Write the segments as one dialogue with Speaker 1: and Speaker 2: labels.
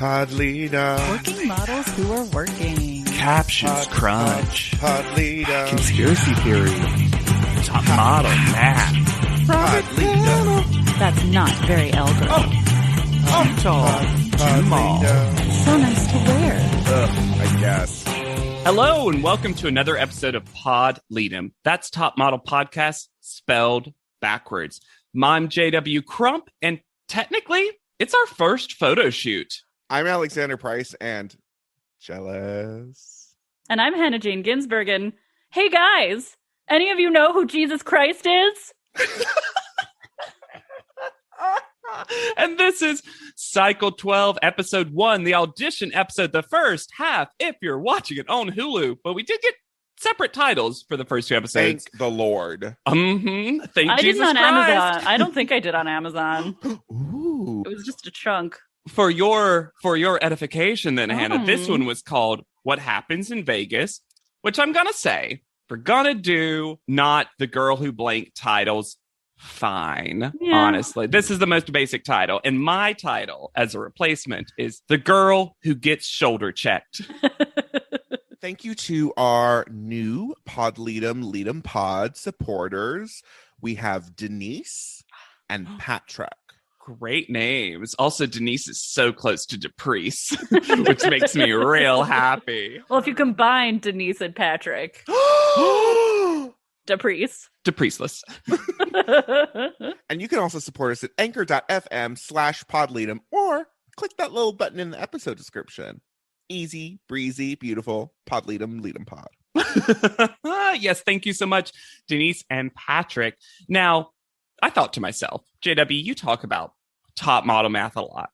Speaker 1: Pod leader.
Speaker 2: Working models who are working.
Speaker 3: Captions crunch.
Speaker 1: Pod leader.
Speaker 3: Conspiracy theory. Top model math.
Speaker 1: Pod leader.
Speaker 2: That's not very elder.
Speaker 3: Too small.
Speaker 2: So nice to wear.
Speaker 1: I guess.
Speaker 3: Hello and welcome to another episode of Pod Lead'em. That's Top Model Podcast spelled backwards. I'm JW Crump, and technically, it's our first photo shoot.
Speaker 1: I'm Alexander Price, and jealous.
Speaker 2: And I'm Hannah Jane Ginsburg, and hey guys, any of you know who Jesus Christ is?
Speaker 3: And this is Cycle 12, Episode 1, the audition episode, the first half, if you're watching it on Hulu. But we did get separate titles for the first two episodes.
Speaker 1: Thank the Lord.
Speaker 3: Thank
Speaker 2: I
Speaker 3: Jesus
Speaker 2: did on
Speaker 3: Christ.
Speaker 2: Amazon. I don't think I did on Amazon.
Speaker 1: Ooh.
Speaker 2: It was just a chunk.
Speaker 3: For your edification then, Hannah, this one was called What Happens in Vegas, which I'm going to say, we're going to do not the girl who blank titles. Fine.
Speaker 2: Yeah.
Speaker 3: Honestly, this is the most basic title. And my title as a replacement is The Girl Who Gets Shoulder Checked.
Speaker 1: Thank you to our new Pod Lead'em Pod supporters. We have Denise and Patrick.
Speaker 3: Great names. Also, Denise is so close to Deprice, which makes me real happy.
Speaker 2: Well, if you combine Denise and Patrick, Deprice.
Speaker 3: Depriceless.
Speaker 1: And you can also support us at anchor.fm/podleadem or click that little button in the episode description. Easy, breezy, beautiful. Pod Lead'em Pod.
Speaker 3: Yes, thank you so much, Denise and Patrick. Now, I thought to myself, JW, you talk about top model math a lot.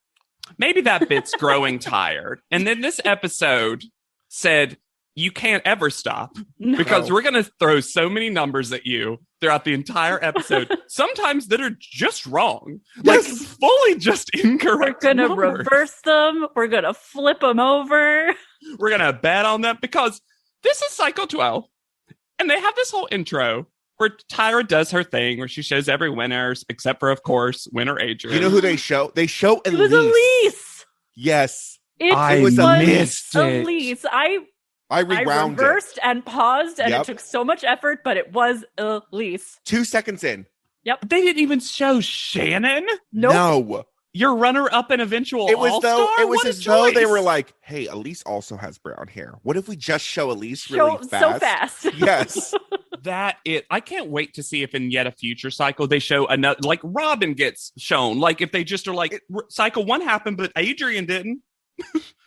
Speaker 3: Maybe that bit's growing tired. And then this episode said, you can't ever stop because we're going to throw so many numbers at you throughout the entire episode, sometimes that are just wrong.
Speaker 1: Yes.
Speaker 3: Like fully just incorrect.
Speaker 2: We're going to
Speaker 3: numbers.
Speaker 2: reverse them. We're going to flip them over.
Speaker 3: We're going to bet on them because this is Cycle 12. And they have this whole intro where Tyra does her thing where she shows every winner, except for, of course, winner Adrian.
Speaker 1: You know who they show? They show Elise.
Speaker 2: It was Elise.
Speaker 1: Yes.
Speaker 3: I
Speaker 1: was
Speaker 3: missed it.
Speaker 2: Elise.
Speaker 1: I
Speaker 2: I
Speaker 1: rewound
Speaker 2: reversed and paused, and
Speaker 1: Yep.
Speaker 2: it took so much effort, but it was Elise.
Speaker 1: 2 seconds in.
Speaker 2: Yep.
Speaker 3: They didn't even show Shannon,
Speaker 2: Nope.
Speaker 1: No.
Speaker 3: your runner-up and eventual
Speaker 1: It was
Speaker 3: all-star.
Speaker 1: though. It was
Speaker 3: What a
Speaker 1: as though they
Speaker 3: choice.
Speaker 1: were like, "Hey, Elise also has brown hair. What if we just show Elise
Speaker 2: Show
Speaker 1: really fast?"
Speaker 2: so fast.
Speaker 1: Yes.
Speaker 3: I can't wait to see if in yet a future cycle they show another, like Robin gets shown. Like if they just are like, cycle 1 happened, but Adrian didn't.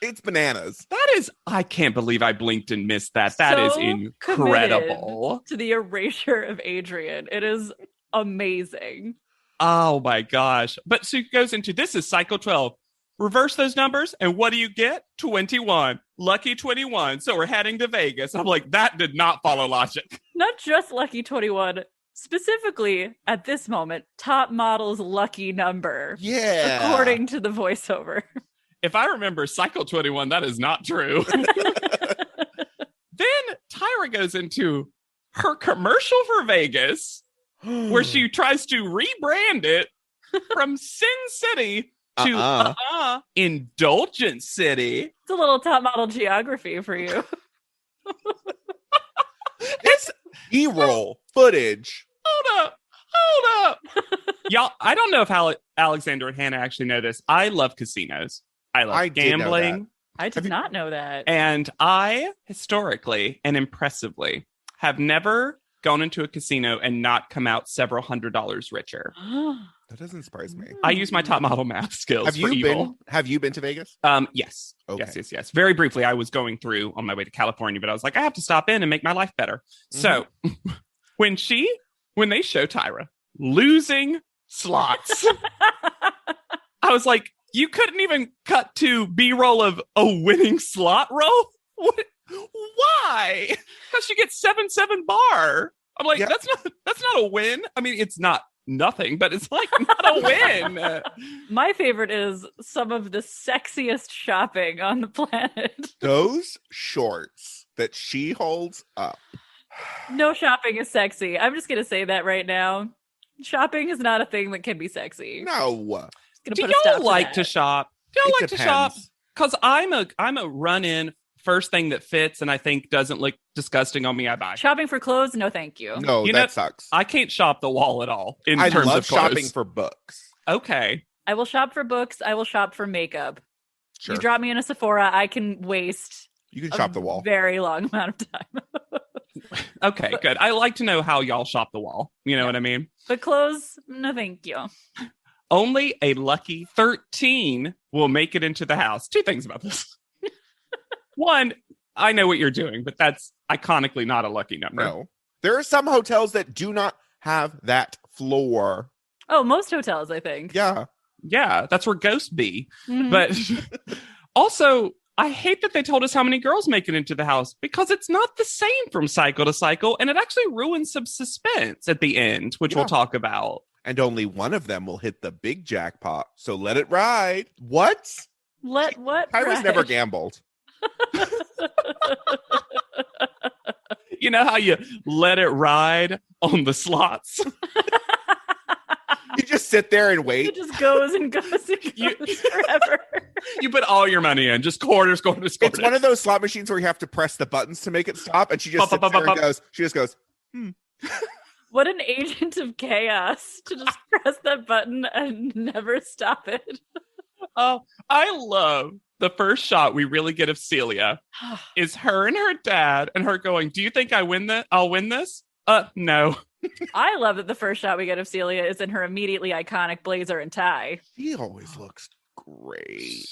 Speaker 1: It's bananas.
Speaker 3: That is, I can't believe I blinked and missed that. That is
Speaker 2: So
Speaker 3: incredible.
Speaker 2: To the erasure of Adrian. It is amazing.
Speaker 3: Oh my gosh. But so it goes into, this is cycle 12. Reverse those numbers, and what do you get? 21. Lucky 21. So we're heading to Vegas. I'm like, that did not follow logic.
Speaker 2: Not just Lucky 21, specifically at this moment, top model's lucky number,
Speaker 1: Yeah.
Speaker 2: according to the voiceover.
Speaker 3: If I remember cycle 21, that is not true. Then Tyra goes into her commercial for Vegas, where she tries to rebrand it from Sin City to Indulgent City.
Speaker 2: It's a little top model geography for you.
Speaker 1: It's B-roll footage.
Speaker 3: Hold up. Y'all, I don't know if Alexander and Hannah actually know this. I love casinos. I love
Speaker 1: I did know
Speaker 3: gambling.
Speaker 2: I did not know that.
Speaker 3: And I, historically and impressively, have never gone into a casino and not come out several $100s richer.
Speaker 1: That doesn't surprise me.
Speaker 3: I use my top model math skills
Speaker 1: Have
Speaker 3: for
Speaker 1: you
Speaker 3: evil.
Speaker 1: been to Vegas?
Speaker 3: Yes.
Speaker 1: Okay.
Speaker 3: Yes. Very briefly, I was going through on my way to California, but I was like, I have to stop in and make my life better. So when they show Tyra losing slots, I was like, you couldn't even cut to B-roll of a winning slot roll? What? Why? Because she gets 7-7 bar. I'm like,
Speaker 1: Yeah.
Speaker 3: that's not a win. I mean, it's not nothing, but it's like not a win.
Speaker 2: My favorite is some of the sexiest shopping on the planet.
Speaker 1: Those shorts that she holds up.
Speaker 2: No shopping is sexy. I'm just going to say that right now. Shopping is not a thing that can be sexy.
Speaker 1: No.
Speaker 2: Just gonna
Speaker 3: Do
Speaker 2: put a stop
Speaker 3: y'all like
Speaker 2: that.
Speaker 3: to shop? Do y'all
Speaker 1: It
Speaker 3: like to shop?
Speaker 1: depends.
Speaker 3: because I'm a run in first thing that fits and I think doesn't look disgusting on me. I buy.
Speaker 2: Shopping for clothes? No, thank you.
Speaker 1: No,
Speaker 3: You
Speaker 1: that
Speaker 3: know,
Speaker 1: sucks.
Speaker 3: I can't shop the wall at all in
Speaker 1: I
Speaker 3: terms
Speaker 1: love
Speaker 3: of clothes.
Speaker 1: shopping for books.
Speaker 3: Okay.
Speaker 2: I will shop for books. I will shop for makeup.
Speaker 1: Sure.
Speaker 2: You drop me in a Sephora, I can waste
Speaker 1: You can
Speaker 2: a
Speaker 1: shop the wall.
Speaker 2: very long amount of time.
Speaker 3: Okay, good. I like to know how y'all shop the wall. You know what I mean?
Speaker 2: But clothes? No, thank you.
Speaker 3: Only a lucky 13 will make it into the house. Two things about this. One, I know what you're doing, but that's iconically not a lucky number.
Speaker 1: No. There are some hotels that do not have that floor.
Speaker 2: Oh, most hotels, I think.
Speaker 1: Yeah.
Speaker 3: Yeah, that's where ghosts be.
Speaker 2: Mhm.
Speaker 3: But also, I hate that they told us how many girls make it into the house because it's not the same from cycle to cycle, and it actually ruins some suspense at the end, which we'll talk about.
Speaker 1: And only one of them will hit the big jackpot. So let it ride. What?
Speaker 2: Let what?
Speaker 1: I was
Speaker 2: ride?
Speaker 1: never gambled.
Speaker 3: You know how you let it ride on the slots?
Speaker 1: You just sit there and
Speaker 2: It
Speaker 1: wait.
Speaker 2: just goes and goes and goes forever.
Speaker 3: You put all your money in, just quarters.
Speaker 1: It's one of those slot machines where you have to press the buttons to make it stop, and she just sits there and goes. She just goes.
Speaker 2: What an agent of chaos to just press that button and never stop it.
Speaker 3: Oh, I love the first shot we really get of Celia is her and her dad and her going, "Do you think I'll win this? No."
Speaker 2: I love that the first shot we get of Celia is in her immediately iconic blazer and tie.
Speaker 1: He always looks great.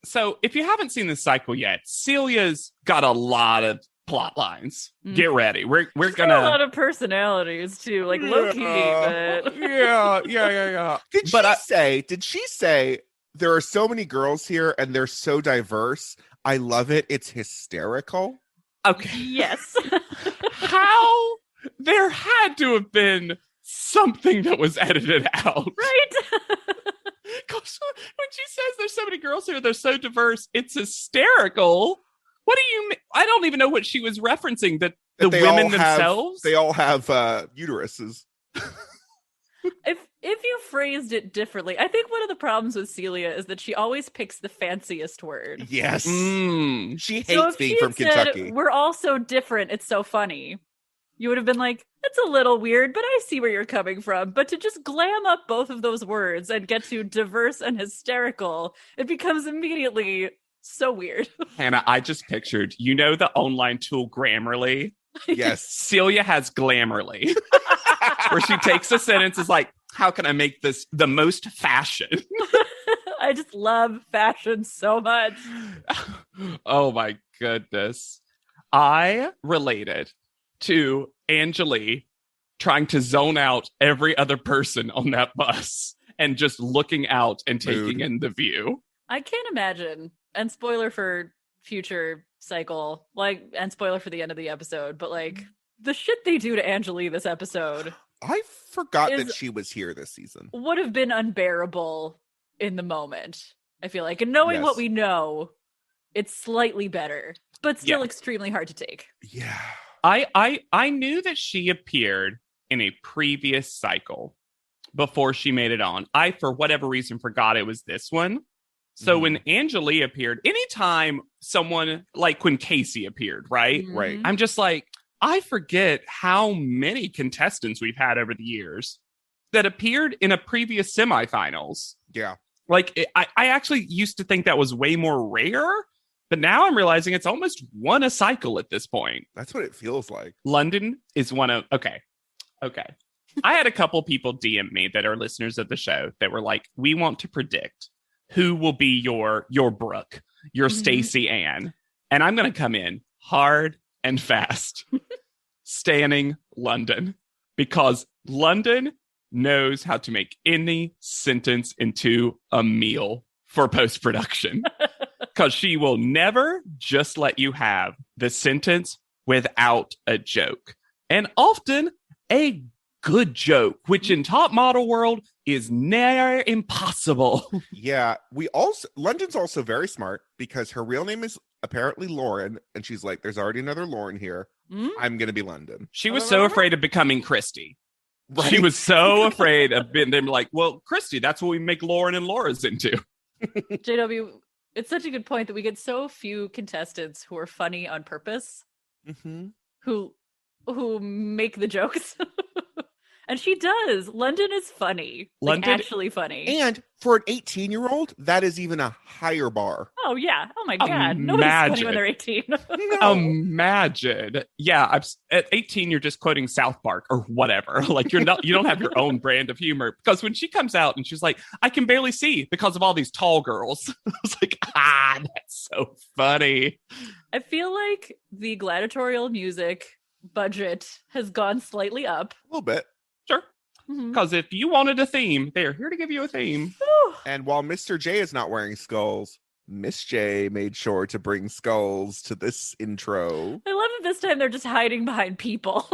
Speaker 3: So if you haven't seen this cycle yet, Celia's got a lot of plot lines. Get ready. We're
Speaker 2: She's
Speaker 3: gonna
Speaker 2: got a lot of personalities too, like Loki. But
Speaker 3: yeah.
Speaker 1: Did she say there are so many girls here and they're so diverse? I love it. It's hysterical.
Speaker 3: Okay.
Speaker 2: yes.
Speaker 3: How there had to have been something that was edited out.
Speaker 2: Right?
Speaker 3: Because when she says there's so many girls here, they're so diverse, it's hysterical. What do you mean? I don't even know what she was referencing. That the women themselves?
Speaker 1: They all have uteruses.
Speaker 2: If you phrased it differently, I think one of the problems with Celia is that she always picks the fanciest word.
Speaker 1: Yes. She hates
Speaker 2: So if
Speaker 1: being
Speaker 2: she
Speaker 1: from
Speaker 2: had said,
Speaker 1: Kentucky.
Speaker 2: "We're all so different, it's so funny," you would have been like, "That's a little weird, but I see where you're coming from." But to just glam up both of those words and get to diverse and hysterical, it becomes immediately so weird.
Speaker 3: Hannah, I just pictured, the online tool Grammarly?
Speaker 1: Yes.
Speaker 3: Celia has Glammarly, where she takes a sentence, is like, how can I make this the most fashion?
Speaker 2: I just love fashion so much.
Speaker 3: Oh my goodness. I related to Angelique trying to zone out every other person on that bus and just looking out and taking in the view.
Speaker 2: I can't imagine. And spoiler for future cycle, and spoiler for the end of the episode, but the shit they do to Angelique this episode
Speaker 1: I forgot that she was here this season.
Speaker 2: would have been unbearable in the moment, I feel like. And knowing what we know, it's slightly better, but still extremely hard to take.
Speaker 1: Yeah.
Speaker 3: I knew that she appeared in a previous cycle before she made it on. I, for whatever reason, forgot it was this one. So when Angelique appeared, anytime someone, like when Casey appeared, right?
Speaker 2: Mm-hmm.
Speaker 1: Right.
Speaker 3: I'm just like, I forget how many contestants we've had over the years that appeared in a previous semifinals.
Speaker 1: Yeah.
Speaker 3: I actually used to think that was way more rare, but now I'm realizing it's almost one a cycle at this point.
Speaker 1: That's what it feels like.
Speaker 3: London is one of, okay. I had a couple people DM me that are listeners of the show that were like, we want to predict who will be your Brooke, your Stacey Ann. And I'm going to come in hard and fast, standing London, because London knows how to make any sentence into a meal for post-production. Because she will never just let you have the sentence without a joke. And often a good joke, which in top model world is near impossible.
Speaker 1: Yeah. London's also very smart because her real name is apparently Lauren. And she's like, there's already another Lauren here. I'm going to be London.
Speaker 3: She was so afraid of becoming Christy.
Speaker 1: Right?
Speaker 3: She was so afraid of them like, well, Christy, that's what we make Lauren and Laura's into.
Speaker 2: JW, it's such a good point that we get so few contestants who are funny on purpose,
Speaker 1: Mm-hmm.
Speaker 2: who make the jokes. And she does. London is funny. Like,
Speaker 3: London-
Speaker 2: actually funny.
Speaker 1: And for an 18-year-old, that is even a higher bar.
Speaker 2: Oh, yeah. Oh, my God. Nobody's funny when they're 18.
Speaker 1: No.
Speaker 3: Imagine. Yeah, at 18, you're just quoting South Park or whatever. Like you don't have your own brand of humor. Because when she comes out and she's like, I can barely see because of all these tall girls. I was like, that's so funny.
Speaker 2: I feel like the gladiatorial music budget has gone slightly up.
Speaker 1: A little bit.
Speaker 3: Sure.
Speaker 2: Mhm.
Speaker 3: Because if you wanted a theme, they are here to give you a theme.
Speaker 2: Whew.
Speaker 1: And while Mr. J is not wearing skulls, Miss J made sure to bring skulls to this intro.
Speaker 2: I love that this time they're just hiding behind people.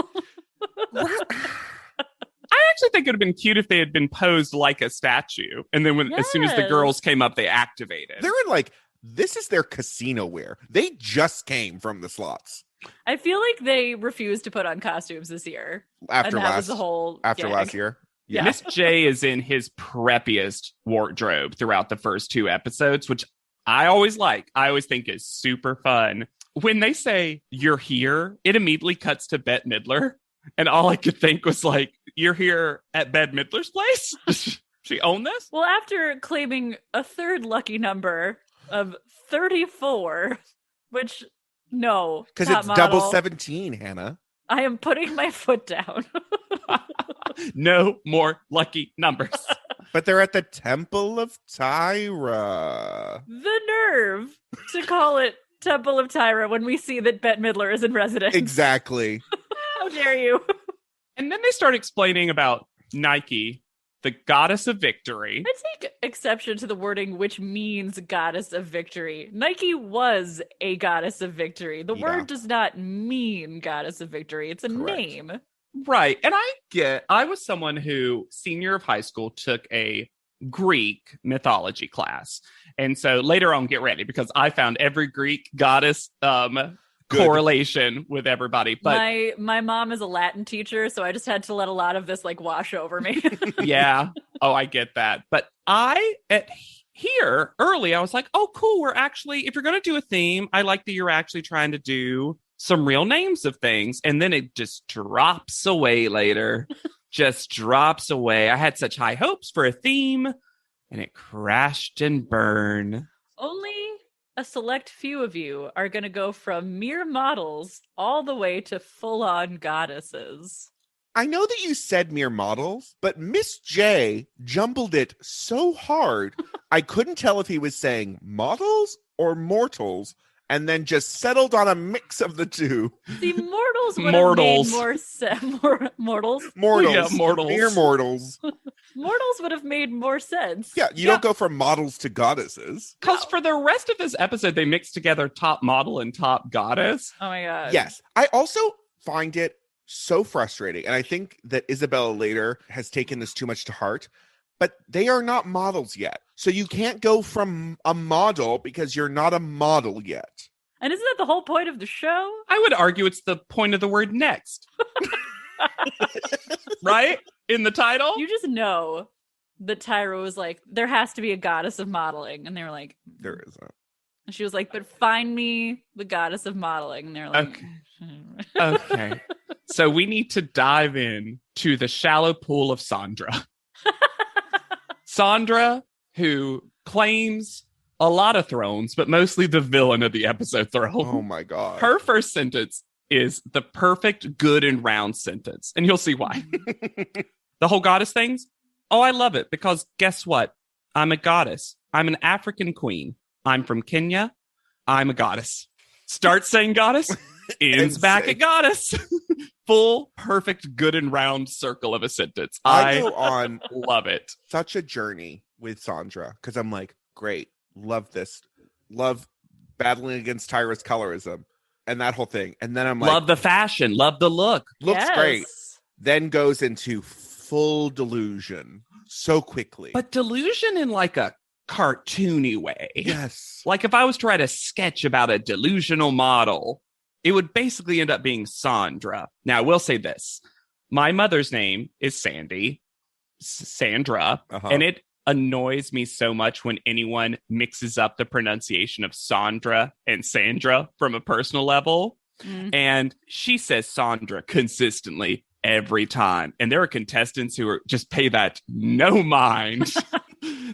Speaker 3: I actually think it would have been cute if they had been posed like a statue. And then as soon as the
Speaker 2: Yes.
Speaker 3: girls came up, they activated.
Speaker 1: They're in like, this is their casino wear. They just came from the slots
Speaker 2: I feel like they refused to put on costumes this year.
Speaker 1: after
Speaker 2: and that was
Speaker 1: last
Speaker 2: the whole
Speaker 1: after
Speaker 2: gag.
Speaker 1: last year.
Speaker 2: Yeah.
Speaker 3: Miss J is in his preppiest wardrobe throughout the first 2 episodes, which I always like. I always think is super fun. When they say you're here, it immediately cuts to Bette Midler. And all I could think was like, you're here at Bette Midler's place? Does she own this?
Speaker 2: Well, after claiming a third lucky number of 34, which, no.
Speaker 1: Because
Speaker 2: top
Speaker 1: it's
Speaker 2: model,
Speaker 1: double 17, Hannah.
Speaker 2: I am putting my foot down.
Speaker 3: No more lucky numbers.
Speaker 1: But they're at the Temple of Tyra.
Speaker 2: The nerve to call it Temple of Tyra when we see that Bette Midler is in residence.
Speaker 1: Exactly.
Speaker 2: How dare you?
Speaker 3: And then they start explaining about Nike, the goddess of victory.
Speaker 2: I take exception to the wording, which means goddess of victory. Nike was a goddess of victory. The
Speaker 1: Yeah.
Speaker 2: word does not mean goddess of victory. It's a
Speaker 1: Correct.
Speaker 2: name.
Speaker 3: Right. And I was someone who, senior of high school, took a Greek mythology class. And so later on, get ready, because I found every Greek goddess correlation with everybody. But
Speaker 2: My mom is a Latin teacher, so I just had to let a lot of this like wash over me.
Speaker 3: yeah. Oh, I get that. But here early, I was like, oh, cool. We're actually, if you're going to do a theme, I like that you're actually trying to do some real names of things. And then it just drops away later. Just drops away. I had such high hopes for a theme, and it crashed and burned.
Speaker 2: Only a select few of you are going to go from mere models all the way to full-on goddesses.
Speaker 1: I know that you said mere models, but Miss J jumbled it so hard, I couldn't tell if he was saying models or mortals, and then just settled on a mix of the two.
Speaker 2: The mortals would
Speaker 3: Mortals.
Speaker 2: have made more sense. Mortals?
Speaker 1: Mortals.
Speaker 3: Yeah, mortals.
Speaker 1: Mere mortals.
Speaker 2: Mortals would have made more sense.
Speaker 1: Yeah, you don't go from models to goddesses.
Speaker 3: Because for the rest of this episode, they mixed together top model and top goddess.
Speaker 2: Oh my god.
Speaker 1: Yes. I also find it so frustrating. And I think that Isabella later has taken this too much to heart. But they are not models yet. So you can't go from a model because you're not a model yet.
Speaker 2: And isn't that the whole point of the show?
Speaker 3: I would argue it's the point of the word next. Right? In the title?
Speaker 2: You just know that Tyra was like, there has to be a goddess of modeling. And they were like,
Speaker 1: There isn't.
Speaker 2: and she was like, but find me the goddess of modeling. And they were like,
Speaker 3: Okay. So we need to dive in to the shallow pool of Sandra. Sandra, who claims a lot of thrones, but mostly the villain of the episode throne.
Speaker 1: Oh my God.
Speaker 3: Her first sentence is the perfect good and round sentence. And you'll see why. The whole goddess things. Oh, I love it because guess what? I'm a goddess. I'm an African queen. I'm from Kenya. I'm a goddess. Start saying goddess, ends back at goddess. Full, perfect, good and round circle of a sentence.
Speaker 1: I go on
Speaker 3: love it.
Speaker 1: such a journey with Sandra because I'm like, great, love this, love battling against Tyra's colorism and that whole thing. And then I'm like,
Speaker 3: Love the fashion. Love the look.
Speaker 1: looks
Speaker 2: yes.
Speaker 1: great. Then goes into full delusion so quickly.
Speaker 3: But delusion in like a cartoony way.
Speaker 1: yes.
Speaker 3: Like if I was to write a sketch about a delusional model, it would basically end up being Sandra. Now, I will say this. My mother's name is Sandy, Sandra,
Speaker 1: Uh-huh.
Speaker 3: and it annoys me so much when anyone mixes up the pronunciation of Sandra and Sandra from a personal level. And she says Sandra consistently every time. And there are contestants who just pay that no mind.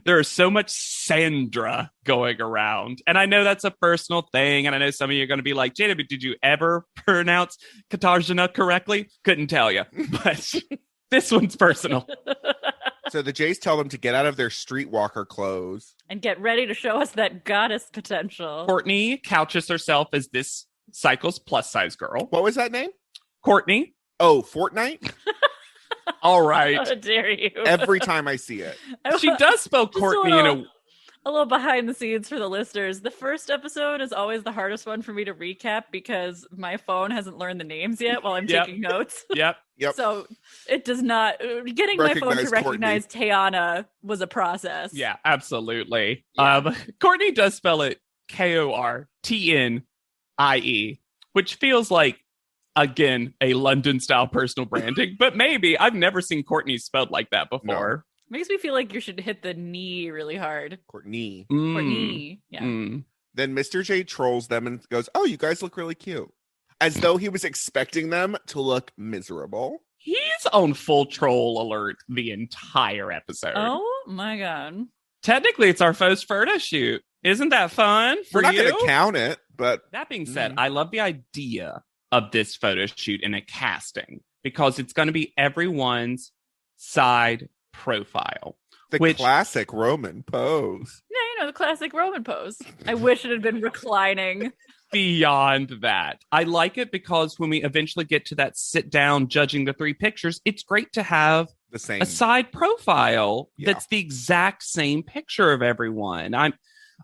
Speaker 3: There is so much Sandra going around. And I know that's a personal thing. And I know some of you are going to be like, Jada, but did you ever pronounce Katarzyna correctly? Couldn't tell you. But this one's personal.
Speaker 1: So the Jays tell them to get out of their streetwalker clothes.
Speaker 2: And get ready to show us that goddess potential.
Speaker 3: Courtney couches herself as this cycle's plus size girl.
Speaker 1: What was that name?
Speaker 3: Courtney.
Speaker 1: Oh, Fortnite?
Speaker 3: All right.
Speaker 2: How dare you?
Speaker 1: Every time I see it.
Speaker 3: She does spell Courtney in
Speaker 2: a little behind the scenes for the listeners. The first episode is always the hardest one for me to recap because my phone hasn't learned the names yet while I'm taking notes.
Speaker 3: Yep.
Speaker 2: So it does not getting my phone to recognize Tayana was a process.
Speaker 3: Yeah, absolutely.
Speaker 2: Yeah.
Speaker 3: Courtney does spell it Kortnie, which feels like, again, a London style personal branding, but maybe I've never seen Courtney spelled like that before.
Speaker 2: Makes me feel like you should hit the knee really hard.
Speaker 1: Courtney.
Speaker 2: Courtney. Yeah.
Speaker 1: Then Mr. J trolls them and goes, oh, you guys look really cute. As though he was expecting them to look miserable.
Speaker 3: He's on full troll alert the entire episode.
Speaker 2: Oh my God.
Speaker 3: Technically, it's our first photo shoot. Isn't that fun for
Speaker 1: We're not
Speaker 3: you?
Speaker 1: going to count it, but...
Speaker 3: That being said, I love the idea of this photo shoot in a casting because it's going to be everyone's side profile.
Speaker 1: The classic Roman pose.
Speaker 2: Yeah, the classic Roman pose. I wish it had been reclining.
Speaker 3: Beyond that, I like it because when we eventually get to that sit down judging the three pictures, it's great to have
Speaker 1: the same
Speaker 3: a side profile that's the exact same picture of everyone.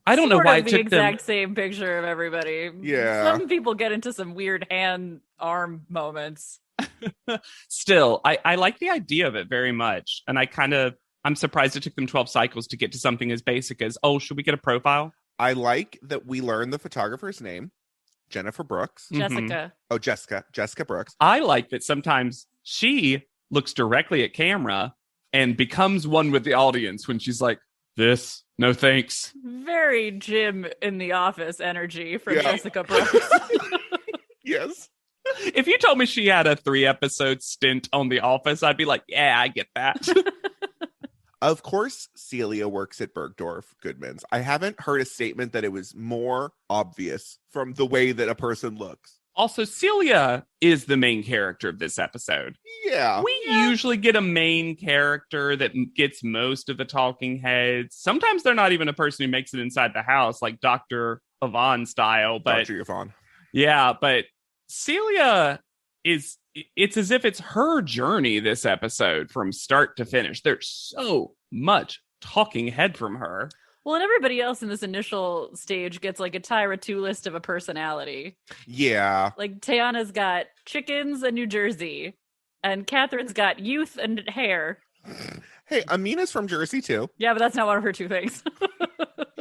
Speaker 3: I don't know why it took
Speaker 2: the exact same picture of everybody.
Speaker 1: Yeah.
Speaker 2: Some people get into some weird hand-arm moments.
Speaker 3: Still, I like the idea of it very much. And I'm surprised it took them 12 cycles to get to something as basic as, oh, should we get a profile?
Speaker 1: I like that we learned the photographer's name, Jennifer Brooks.
Speaker 2: Jessica.
Speaker 1: Oh, Jessica Brooks.
Speaker 3: I like that sometimes she looks directly at camera and becomes one with the audience when she's like, this, no thanks.
Speaker 2: Very Jim in the Office energy from Jessica Brooks.
Speaker 1: Yes.
Speaker 3: If you told me she had a 3-episode stint on The Office, I'd be like, yeah, I get that.
Speaker 1: Of course, Celia works at Bergdorf Goodman's. I haven't heard a statement that it was more obvious from the way that a person looks.
Speaker 3: Also, Celia is the main character of this episode.
Speaker 1: Yeah.
Speaker 3: We usually get a main character that gets most of the talking heads. Sometimes they're not even a person who makes it inside the house, like Dr. Yvonne style. But
Speaker 1: Dr. Yvonne.
Speaker 3: Yeah, but Celia it's as if it's her journey this episode from start to finish. There's so much talking head from her.
Speaker 2: Well, and everybody else in this initial stage gets like a Tyra 2 list of a personality.
Speaker 1: Yeah.
Speaker 2: Like Tayana's got chickens and New Jersey, and Catherine's got youth and hair.
Speaker 1: Hey, Amina's from Jersey too.
Speaker 2: Yeah, but that's not one of her 2 things.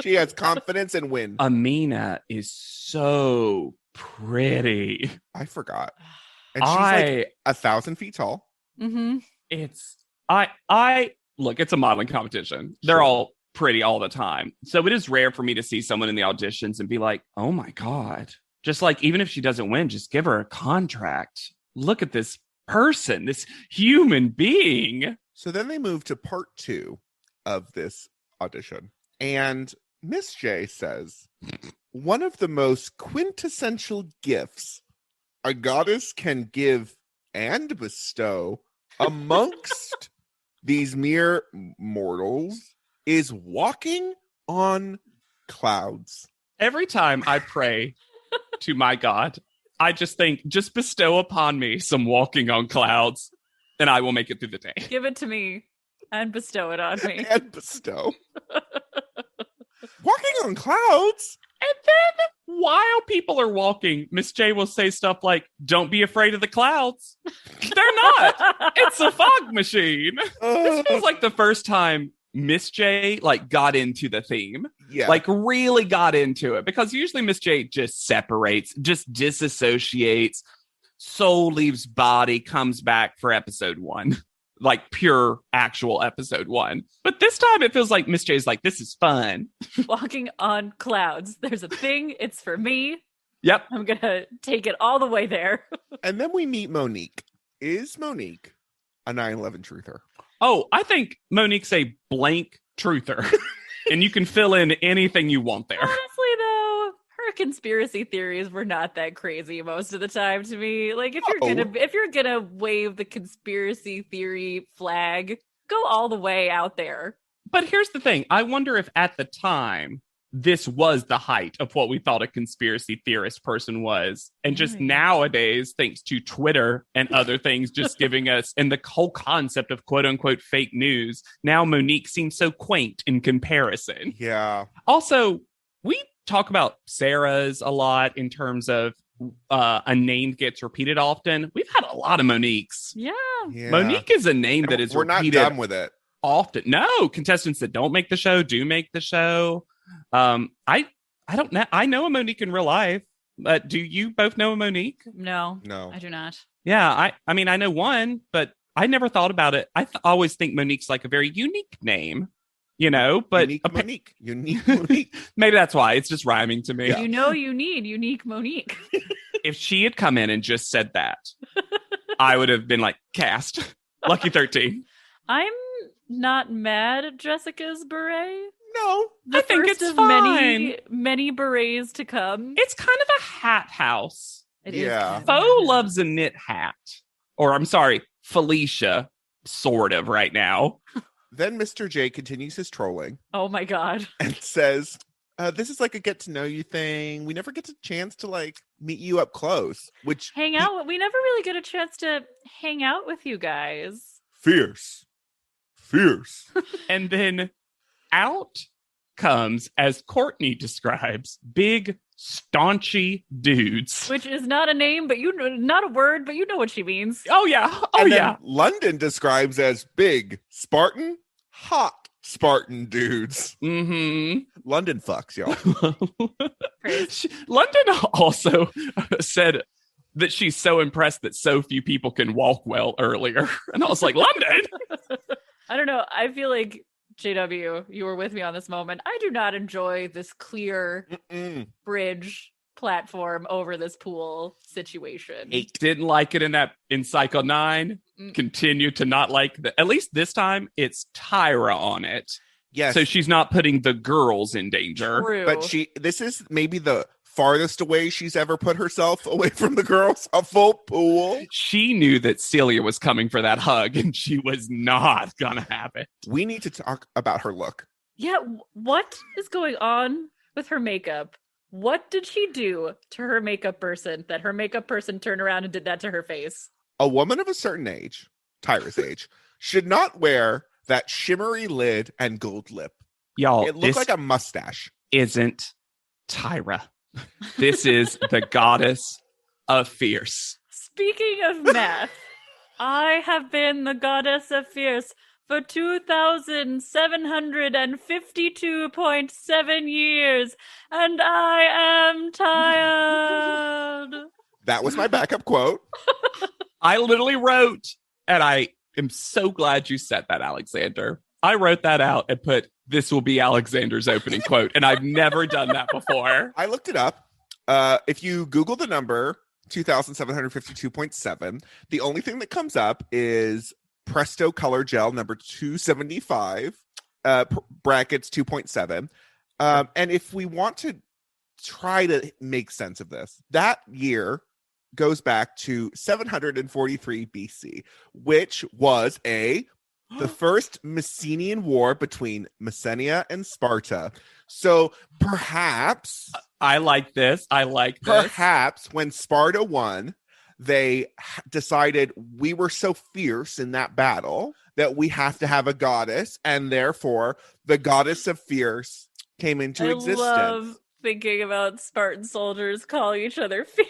Speaker 1: She has confidence and win.
Speaker 3: Amina is so pretty.
Speaker 1: I forgot. And she's like 1,000 feet tall.
Speaker 2: Mm-hmm.
Speaker 3: It's I look, it's a modeling competition. They're all pretty all the time. So it is rare for me to see someone in the auditions and be like, oh my God. Just like, even if she doesn't win, just give her a contract. Look at this person, this human being.
Speaker 1: So then they move to part 2 of this audition. And Miss J says, one of the most quintessential gifts a goddess can give and bestow amongst these mere mortals is walking on clouds.
Speaker 3: Every time I pray to my God, I just think, just bestow upon me some walking on clouds, and I will make it through the day.
Speaker 2: Give it to me and bestow it on me.
Speaker 1: And bestow. Walking on clouds?
Speaker 3: And then while people are walking, Miss J will say stuff like, don't be afraid of the clouds. They're not. It's a fog machine. This feels like the first time Miss J got into the theme.
Speaker 1: Yeah.
Speaker 3: Really got into it. Because usually Miss J just separates, just disassociates. Soul leaves body, comes back for episode 1. like pure actual episode 1. But this time it feels like Miss J's like, this is fun.
Speaker 2: Walking on clouds. There's a thing. It's for me.
Speaker 3: Yep.
Speaker 2: I'm going to take it all the way there.
Speaker 1: And then we meet Monique. Is Monique a 9/11 truther?
Speaker 3: Oh, I think Monique's a blank truther. And you can fill in anything you want there.
Speaker 2: Honestly, though, her conspiracy theories were not that crazy most of the time to me. Like, if you're gonna wave the conspiracy theory flag, go all the way out there.
Speaker 3: But here's the thing. I wonder if at the time this was the height of what we thought a conspiracy theorist person was. And just nowadays, thanks to Twitter and other things just giving us, and the whole concept of quote unquote fake news, now Monique seems so quaint in comparison.
Speaker 1: Yeah.
Speaker 3: Also, we talk about Sarah's a lot in terms of a name gets repeated often. We've had a lot of Moniques.
Speaker 2: Yeah.
Speaker 3: Monique is a name that is
Speaker 1: We're not
Speaker 3: repeated
Speaker 1: done with it.
Speaker 3: often. No, contestants that don't make the show do make the show. I don't know. I know a Monique in real life, but do you both know a Monique?
Speaker 2: No,
Speaker 1: No.
Speaker 2: I do not.
Speaker 3: Yeah, I mean, I know one, but I never thought about it. I always think Monique's like a very unique name, you know, but
Speaker 1: Unique Monique.
Speaker 3: maybe that's why it's just rhyming to me.
Speaker 1: Yeah.
Speaker 2: You know you need unique Monique.
Speaker 3: If she had come in and just said that, I would have been like, cast. Lucky 13.
Speaker 2: I'm not mad at Jessica's beret.
Speaker 1: No.
Speaker 2: The
Speaker 3: I think
Speaker 2: first
Speaker 3: it's
Speaker 2: of
Speaker 3: fine.
Speaker 2: many berets to come.
Speaker 3: It's kind of a hat house.
Speaker 2: It is
Speaker 1: Yeah.
Speaker 2: kind of
Speaker 3: Fo
Speaker 2: mad.
Speaker 3: loves a knit hat. Or I'm sorry, Felicia, sort of right now.
Speaker 1: Then Mr. J continues his trolling
Speaker 2: Oh my god.
Speaker 1: and says, this is like a get to know you thing. We never get a chance to like meet you up close, which
Speaker 2: Hang out. We never really get a chance to hang out with you guys.
Speaker 1: fierce.
Speaker 3: And then out comes, as Courtney describes, big, staunchy dudes.
Speaker 2: Which is not a name, but not a word, but you know what she means.
Speaker 3: Oh, yeah. Oh,
Speaker 1: And then
Speaker 3: yeah.
Speaker 1: London describes as big, Spartan, hot Spartan dudes.
Speaker 3: Mm-hmm.
Speaker 1: London fucks, y'all.
Speaker 3: London also said that she's so impressed that so few people can walk well earlier. And I was like, London?
Speaker 2: I don't know. I feel like JW, you were with me on this moment. I do not enjoy this clear
Speaker 1: Mm-mm.
Speaker 2: bridge platform over this pool situation.
Speaker 3: Didn't like it in Cycle 9.
Speaker 2: Mm.
Speaker 3: Continue to not like at least this time it's Tyra on it.
Speaker 1: Yes.
Speaker 3: So she's not putting the girls in danger.
Speaker 2: True.
Speaker 1: But this is maybe the farthest away she's ever put herself away from the girls, a full pool.
Speaker 3: She knew that Celia was coming for that hug and she was not gonna have it.
Speaker 1: We need to talk about her look.
Speaker 2: Yeah, what is going on with her makeup? What did she do to her makeup person that her makeup person turned around and did that to her face?
Speaker 1: A woman of a certain age, Tyra's age, should not wear that shimmery lid and gold lip.
Speaker 3: Y'all,
Speaker 1: It looked like a mustache.
Speaker 3: isn't Tyra. This is the goddess of fierce.
Speaker 2: Speaking of math, I have been the goddess of fierce for 2,752.7 years, and I am tired.
Speaker 1: That was my backup quote.
Speaker 3: I literally wrote, and I am so glad you said that, Alexander. I wrote that out and put, this will be Alexander's opening quote. And I've never done that before.
Speaker 1: I looked it up. If you Google the number 2,752.7, the only thing that comes up is Presto Color Gel number 275, brackets 2.7. And if we want to try to make sense of this, that year goes back to 743 BC, which was the first Messenian War between Messenia and Sparta. So perhaps
Speaker 3: I like this.
Speaker 1: Perhaps when Sparta won, they decided we were so fierce in that battle that we have to have a goddess, and therefore the goddess of fierce came into existence.
Speaker 2: I love thinking about Spartan soldiers calling each other fierce.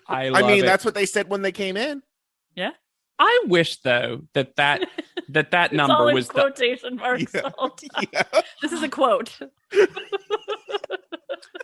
Speaker 3: I
Speaker 1: mean,
Speaker 3: it.
Speaker 1: that's what they said when they came in.
Speaker 2: Yeah.
Speaker 3: I wish though that
Speaker 2: It's
Speaker 3: number
Speaker 2: all in
Speaker 3: was
Speaker 2: quotation marks
Speaker 1: Yeah.
Speaker 2: the whole time.
Speaker 1: Yeah.
Speaker 2: This is a quote.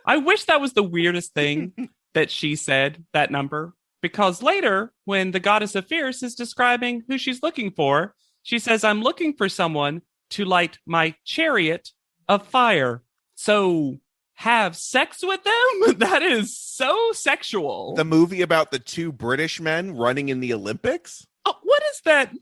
Speaker 3: I wish that was the weirdest thing that she said, that number. because later, when the goddess of fierce is describing who she's looking for, she says, I'm looking for someone to light my chariot of fire. So have sex with them? That is so sexual.
Speaker 1: The movie about the two British men running in the Olympics?
Speaker 3: Oh, what does that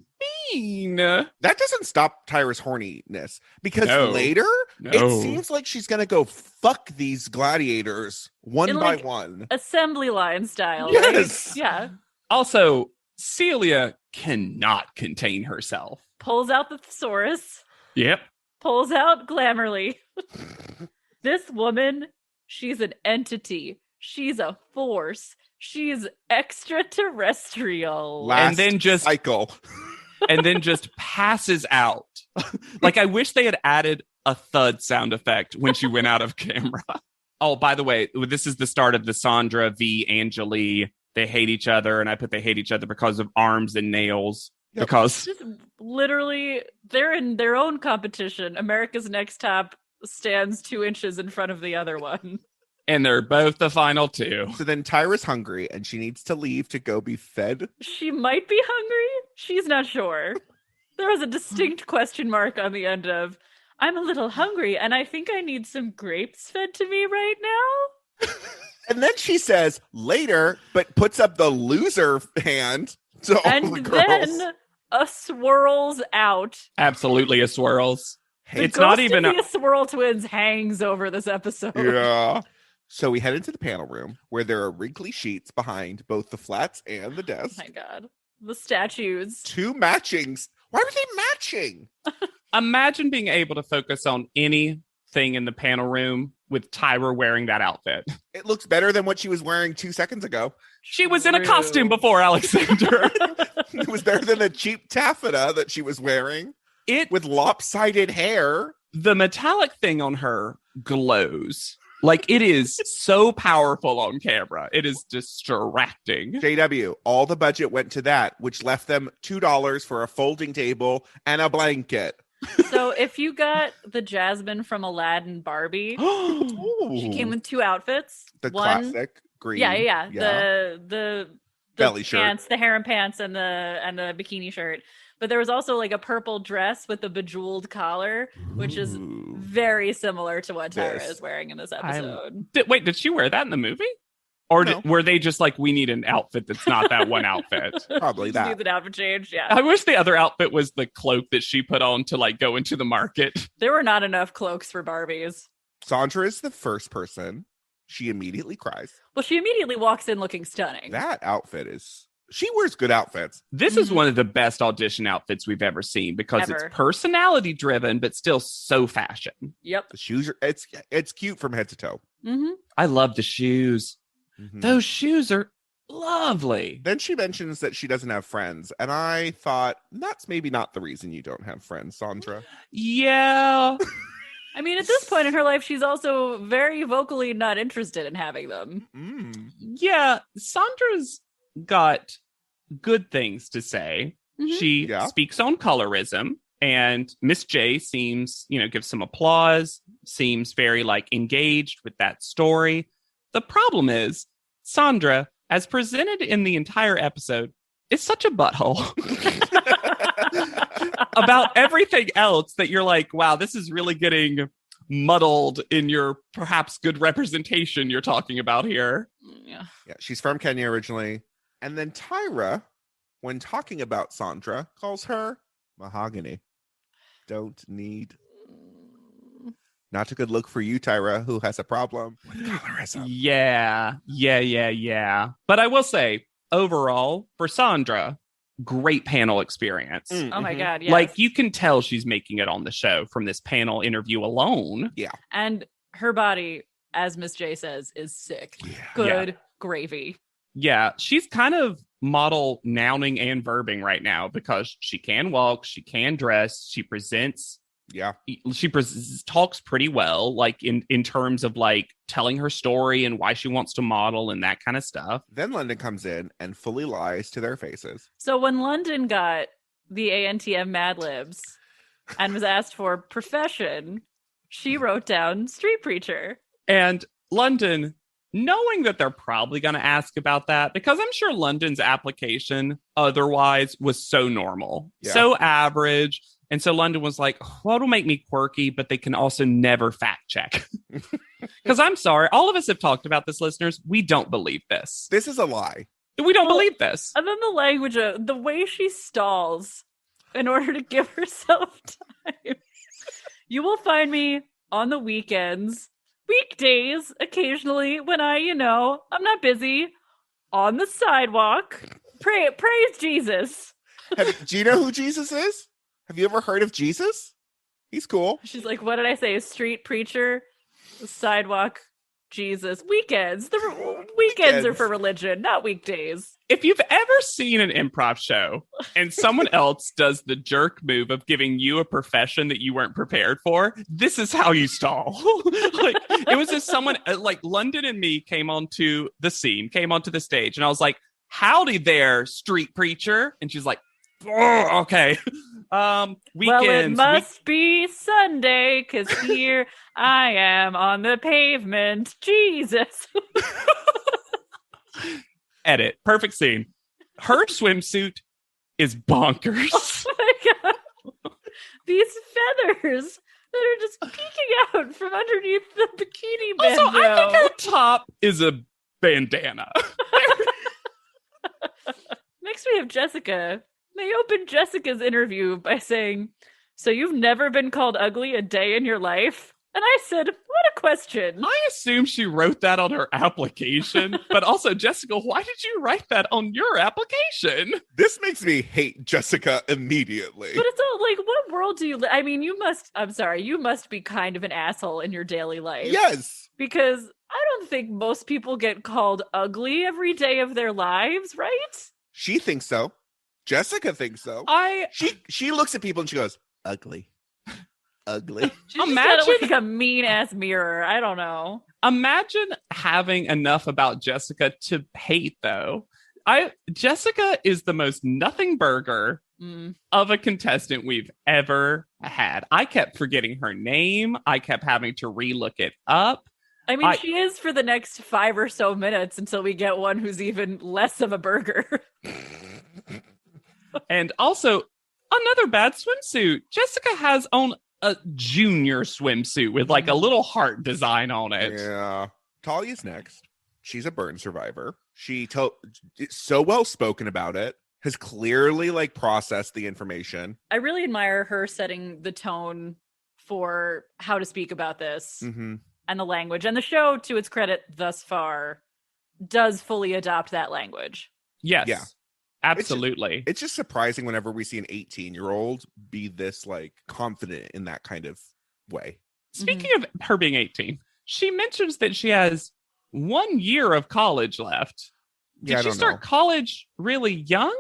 Speaker 3: mean?
Speaker 1: That doesn't stop Tyra's horniness, because
Speaker 3: No.
Speaker 1: later
Speaker 3: No.
Speaker 1: it seems like she's gonna go fuck these gladiators one
Speaker 2: In,
Speaker 1: by
Speaker 2: like,
Speaker 1: one.
Speaker 2: Assembly line style.
Speaker 1: Yes.
Speaker 2: Right? Yeah.
Speaker 3: Also, Celia cannot contain herself.
Speaker 2: Pulls out the thesaurus.
Speaker 3: Yep.
Speaker 2: Pulls out Glamorly. This woman, she's an entity. She's a force. She's extraterrestrial.
Speaker 1: Last
Speaker 3: And then just
Speaker 1: cycle.
Speaker 3: and then just passes out. Like, I wish they had added a thud sound effect when she went out of camera. Oh, by the way, this is the start of the Sandra v. Angeli. They hate each other, and I put they hate each other because of arms and nails.
Speaker 1: Yep.
Speaker 3: Because
Speaker 2: Just literally, they're in their own competition. America's Next Top stands 2 inches in front of the other one.
Speaker 3: and they're both the final two.
Speaker 1: So then Tyra's hungry and she needs to leave to go be fed.
Speaker 2: She might be hungry. She's not sure. There was a distinct question mark on the end of, I'm a little hungry and I think I need some grapes fed to me right now.
Speaker 1: And then she says later, but puts up the loser hand to all the
Speaker 2: And
Speaker 1: girls.
Speaker 2: then a swirls out.
Speaker 3: Absolutely a swirls.
Speaker 2: The
Speaker 3: It's not
Speaker 2: ghost
Speaker 3: even
Speaker 2: of
Speaker 3: a-
Speaker 2: the Swirl Twins hangs over this episode.
Speaker 1: Yeah. So we head into the panel room where there are wrinkly sheets behind both the flats and the
Speaker 2: Oh
Speaker 1: desk.
Speaker 2: my god. The statues.
Speaker 1: Two matchings. Why were they matching?
Speaker 3: Imagine being able to focus on anything in the panel room with Tyra wearing that outfit.
Speaker 1: It looks better than what she was wearing 2 seconds ago.
Speaker 3: She was in a
Speaker 2: True.
Speaker 3: costume before, Alexander.
Speaker 1: It was better than the cheap taffeta that she was wearing
Speaker 3: It
Speaker 1: with lopsided hair.
Speaker 3: the metallic thing on her glows. Like, it is so powerful on camera. It is distracting.
Speaker 1: JW, all the budget went to that, which left them $2 for a folding table and a blanket.
Speaker 2: So if you got the Jasmine from Aladdin Barbie, she came with 2 outfits.
Speaker 1: the
Speaker 2: One,
Speaker 1: classic green.
Speaker 2: yeah. The
Speaker 1: Belly shirt.
Speaker 2: pants, the harem pants, and the bikini shirt. But there was also like a purple dress with a bejeweled collar, which is
Speaker 1: Ooh.
Speaker 2: very similar to what Tyra
Speaker 1: This.
Speaker 2: is wearing in this
Speaker 3: I-
Speaker 2: episode.
Speaker 3: Wait, did she wear that in the movie? Or
Speaker 1: No.
Speaker 3: were they just like, we need an outfit that's not that one outfit?
Speaker 1: Probably
Speaker 2: Just
Speaker 1: that.
Speaker 2: needs an outfit change. Yeah,
Speaker 3: I wish the other outfit was the cloak that she put on to like go into the market.
Speaker 2: there were not enough cloaks for Barbies.
Speaker 1: Sandra is the first person. She immediately cries.
Speaker 2: Well, she immediately walks in looking stunning.
Speaker 1: That outfit is. She wears good outfits.
Speaker 3: This is
Speaker 2: Mhm.
Speaker 3: one of the best audition outfits we've ever seen because
Speaker 2: Ever.
Speaker 3: it's personality driven, but still so fashion.
Speaker 2: Yep.
Speaker 1: The shoes are. It's cute from head to toe.
Speaker 2: Mm-hmm.
Speaker 3: I love the shoes.
Speaker 1: Mhm.
Speaker 3: Those shoes are lovely.
Speaker 1: Then she mentions that she doesn't have friends, and I thought that's maybe not the reason you don't have friends, Sandra.
Speaker 3: Yeah.
Speaker 2: I mean, at this point in her life, she's also very vocally not interested in having them.
Speaker 1: Mm.
Speaker 3: Yeah. Sandra's got good things to say.
Speaker 2: Mhm.
Speaker 3: She
Speaker 1: Yeah.
Speaker 3: speaks on colorism, and Miss J seems, gives some applause, seems very like engaged with that story. The problem is, Sandra, as presented in the entire episode, is such a butthole about everything else that you're like, wow, this is really getting muddled in your perhaps good representation you're talking about here.
Speaker 2: Yeah.
Speaker 1: Yeah, she's from Kenya originally, and then Tyra, when talking about Sandra, calls her mahogany. Don't need. Not a good look for you, Tyra, who has a problem with colorism.
Speaker 3: Yeah. But I will say, overall, for Sandra, great panel experience.
Speaker 2: Oh my
Speaker 1: Mhm.
Speaker 2: god, yes.
Speaker 3: Like, you can tell she's making it on the show from this panel interview alone.
Speaker 2: And her body, as Miss J says, is sick.
Speaker 1: Yeah.
Speaker 2: Good gravy.
Speaker 3: Yeah, she's kind of model nouning and verbing right now because she can walk, she can dress, she presents,
Speaker 1: Yeah.
Speaker 3: talks pretty well, like in terms of like telling her story and why she wants to model and that kind of stuff.
Speaker 1: Then London comes in and fully lies to their faces.
Speaker 2: So when London got the ANTM Mad Libs and was asked for profession, she wrote down street preacher.
Speaker 3: And London knowing that they're probably going to ask about that, because I'm sure London's application otherwise was so normal, so average. And so London was like, well, it'll make me quirky, but they can also never fact check. Because I'm sorry, all of us have talked about this, listeners. We don't believe this.
Speaker 1: This is a lie.
Speaker 3: We don't believe this.
Speaker 2: And then the language, the way she stalls in order to give herself time. You will find me on the weekends, weekdays, occasionally when I'm not busy, on the sidewalk. Praise Jesus.
Speaker 1: Do you know who Jesus is? Have you ever heard of Jesus? He's cool.
Speaker 2: She's like, what did I say? A street preacher, sidewalk, Jesus. Weekends. The weekends are for religion, not weekdays.
Speaker 3: If you've ever seen an improv show and someone else does the jerk move of giving you a profession that you weren't prepared for, this is how you stall. Like, it was just someone like London and me came onto the stage, and I was like, howdy there, street preacher. And she's like, oh, okay. Weekends.
Speaker 2: Well, it must be Sunday, because here I am on the pavement. Jesus.
Speaker 3: Edit. Perfect scene. Her swimsuit is bonkers.
Speaker 2: Oh my God. These feathers that are just peeking out from underneath the bikini bando.
Speaker 3: Also, I think her top is a bandana.
Speaker 2: Next, we have Jessica. They opened Jessica's interview by saying, so you've never been called ugly a day in your life? And I said, what a question.
Speaker 3: I assume she wrote that on her application, but also, Jessica, why did you write that on your application?
Speaker 1: This makes me hate Jessica immediately.
Speaker 2: But it's all like, what world do you live? I mean, you must be kind of an asshole in your daily life.
Speaker 1: Yes.
Speaker 2: Because I don't think most people get called ugly every day of their lives, right?
Speaker 1: She thinks so. Jessica thinks so. She looks at people and she goes, ugly. Ugly.
Speaker 2: She's imagine like a mean ass mirror. I don't know.
Speaker 3: Imagine having enough about Jessica to hate, though. Jessica is the most nothing burger of a contestant we've ever had. I kept forgetting her name. I kept having to relook it up.
Speaker 2: I mean, she is for the next 5 or so minutes until we get one who's even less of a burger.
Speaker 3: And also, another bad swimsuit. Jessica has on a junior swimsuit with like a little heart design on it.
Speaker 1: Yeah. Talia's next. She's a burn survivor. She it's so well spoken about it. Has clearly like processed the information.
Speaker 2: I really admire her setting the tone for how to speak about this and the language. And the show, to its credit thus far, does fully adopt that language.
Speaker 3: Yes.
Speaker 1: Yeah.
Speaker 3: Absolutely.
Speaker 1: It's just surprising whenever we see an 18-year-old be this like confident in that kind of way.
Speaker 3: Speaking of her being 18, she mentions that she has 1 year of college left. Did she start college really young?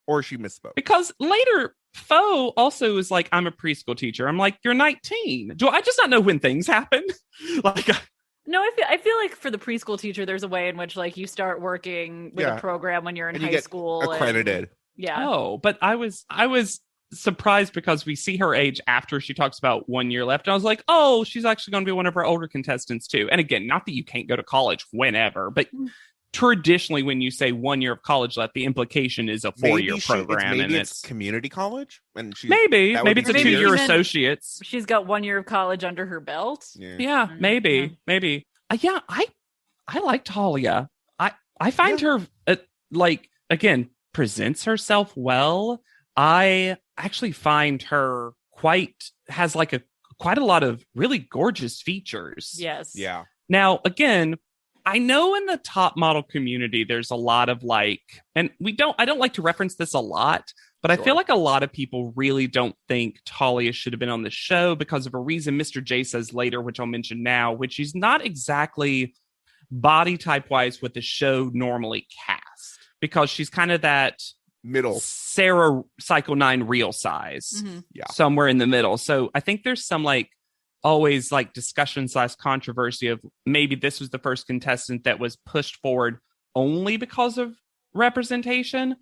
Speaker 1: Or she misspoke? Because
Speaker 3: later, Foe also was like, I'm a preschool teacher. I'm like, you're 19. Do I just not know when things happen?
Speaker 2: No, I feel like for the preschool teacher, there's a way in which like you start working with a program when you're in high school.
Speaker 1: Accredited.
Speaker 2: Yeah.
Speaker 3: Oh, but I was surprised because we see her age after she talks about 1 year left. And I was like, oh, she's actually going to be one of our older contestants too. And again, not that you can't go to college whenever, but traditionally when you say 1 year of college left, the implication is a 4-year program.
Speaker 1: Maybe it's community college. And
Speaker 3: maybe it's a 2-year associate's.
Speaker 2: She's got 1 year of college under her belt.
Speaker 3: Yeah, maybe. Yeah, I like Talia. I find her again, presents herself well. I actually find her quite a lot of really gorgeous features.
Speaker 2: Yes.
Speaker 1: Yeah.
Speaker 3: Now, again, I know in the top model community, there's a lot of and I don't like to reference this a lot, but I feel like a lot of people really don't think Talia should have been on the show because of a reason Mr. J says later, which I'll mention now, which is not exactly body type wise what the show normally cast, because she's kind of that
Speaker 1: middle
Speaker 3: Sarah Cycle 9 real size, somewhere in the middle. So I think there's some always discussion / controversy of maybe this was the first contestant that was pushed forward only because of representation.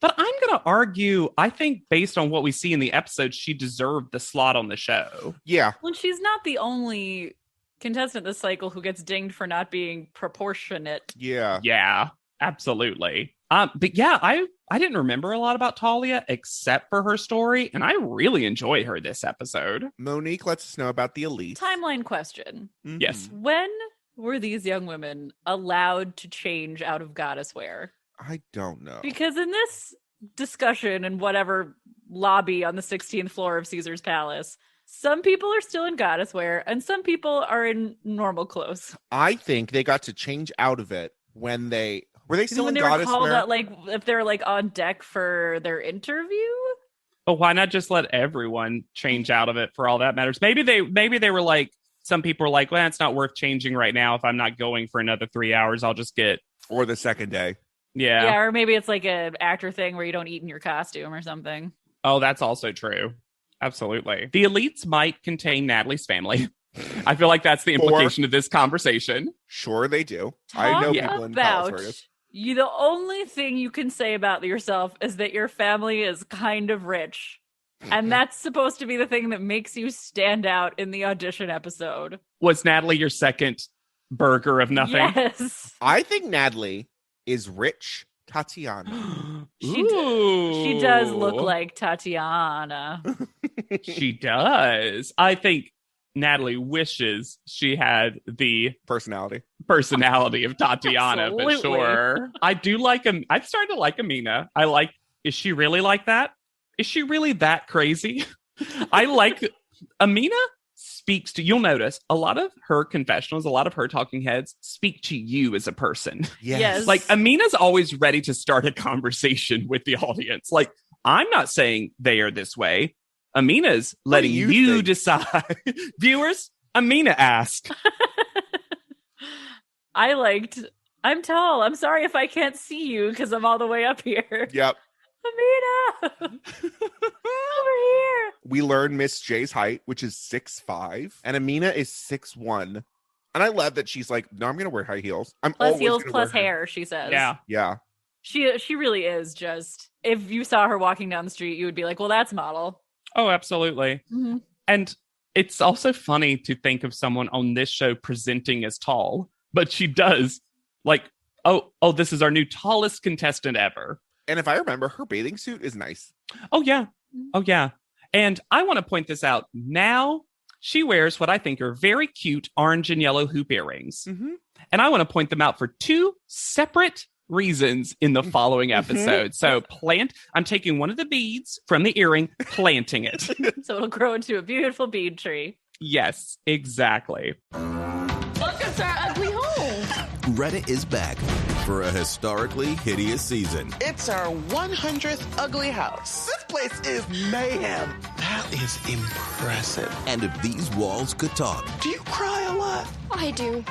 Speaker 3: But I'm going to argue, I think based on what we see in the episode, she deserved the slot on the show.
Speaker 1: Yeah.
Speaker 2: Well, she's not the only contestant this cycle who gets dinged for not being proportionate.
Speaker 1: Yeah.
Speaker 3: Yeah, absolutely. But yeah, I didn't remember a lot about Talia except for her story, and I really enjoyed her this episode.
Speaker 1: Monique lets us know about the elite.
Speaker 2: Timeline question.
Speaker 1: Mhm.
Speaker 3: Yes.
Speaker 2: When were these young women allowed to change out of goddess wear?
Speaker 1: I don't know.
Speaker 2: Because in this discussion in whatever lobby on the 16th floor of Caesar's Palace, some people are still in goddess wear and some people are in normal clothes.
Speaker 1: I think they got to change out of it when they were they still
Speaker 2: when
Speaker 1: in
Speaker 2: they were
Speaker 1: goddess
Speaker 2: called
Speaker 1: wear?
Speaker 2: out, like if they're like on deck for their interview.
Speaker 3: But why not just let everyone change out of it for all that matters? Maybe they were like, some people were like, well, it's not worth changing right now. If I'm not going for another 3 hours, I'll just get.
Speaker 1: Or the second day.
Speaker 2: Yeah, or maybe it's like an actor thing where you don't eat in your costume or something.
Speaker 3: Oh, that's also true. Absolutely. The elites might contain Natalie's family. I feel like that's the implication of this conversation.
Speaker 1: Sure, they do. I know people in Palace
Speaker 2: About
Speaker 1: Circus.
Speaker 2: you, the only thing you can say about yourself is that your family is kind of rich. And that's supposed to be the thing that makes you stand out in the audition episode.
Speaker 3: Was Natalie your second burger of nothing?
Speaker 2: Yes.
Speaker 1: I think Natalie is rich Tatiana.
Speaker 2: She does look like Tatiana.
Speaker 3: She does. I think Natalie wishes she had the
Speaker 1: Personality
Speaker 3: of Tatiana, but
Speaker 2: Absolutely.
Speaker 3: sure. I do like him. I've started to like Amina. Is she really like that? Is she really that crazy? I like Amina speaks to, you'll notice a lot of her confessionals, a lot of her talking heads speak to you as a person.
Speaker 2: Yes.
Speaker 3: Like Amina's always ready to start a conversation with the audience. Like, I'm not saying they are this way. Amina's letting
Speaker 1: do you
Speaker 3: you
Speaker 1: think?
Speaker 3: decide. Viewers, Amina asked.
Speaker 2: I'm tall. I'm sorry if I can't see you because I'm all the way up here.
Speaker 1: Yep.
Speaker 2: Amina! Over here!
Speaker 1: We learn Miss J's height, which is 6'5", and Amina is 6'1". And I love that she's like, no, I'm going to wear high heels. I'm
Speaker 2: Plus
Speaker 1: always
Speaker 2: heels,
Speaker 1: gonna
Speaker 2: plus
Speaker 1: wear
Speaker 2: hair, she says.
Speaker 3: Yeah.
Speaker 1: Yeah.
Speaker 2: She really is just, if you saw her walking down the street, you would be like, well, that's model.
Speaker 3: Oh, absolutely.
Speaker 2: Mm-hmm.
Speaker 3: And it's also funny to think of someone on this show presenting as tall, but she does like, oh, this is our new tallest contestant ever.
Speaker 1: And if I remember, her bathing suit is nice.
Speaker 3: Oh, yeah. Oh, yeah. And I want to point this out. Now she wears what I think are very cute orange and yellow hoop earrings.
Speaker 1: Mm-hmm.
Speaker 3: And I want to point them out for two separate reasons in the following episode. So I'm taking one of the beads from the earring, planting it.
Speaker 2: So it'll grow into a beautiful bead tree.
Speaker 3: Yes, exactly.
Speaker 2: Welcome to our ugly home.
Speaker 4: Reddit is back for a historically hideous season.
Speaker 5: It's our 100th ugly house. This place is mayhem. That is impressive.
Speaker 4: And if these walls could talk,
Speaker 5: Do you cry a lot?
Speaker 6: I do.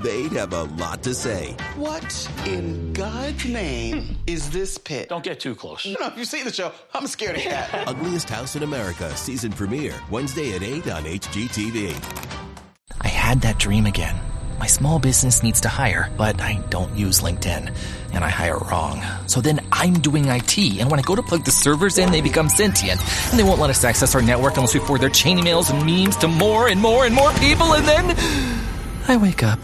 Speaker 4: they'd have a lot to say.
Speaker 5: What in God's name is this pit?
Speaker 7: Don't get too close.
Speaker 5: You know, if you see the show, I'm a scaredy cat.
Speaker 4: Ugliest House in America season premiere Wednesday at 8 on HGTV.
Speaker 8: I had that dream again. My small business needs to hire, but I don't use LinkedIn. And I hire wrong. So then I'm doing IT, and when I go to plug the servers in, they become sentient. And they won't let us access our network unless we forward their chain emails and memes to more and more and more people, and then I wake up.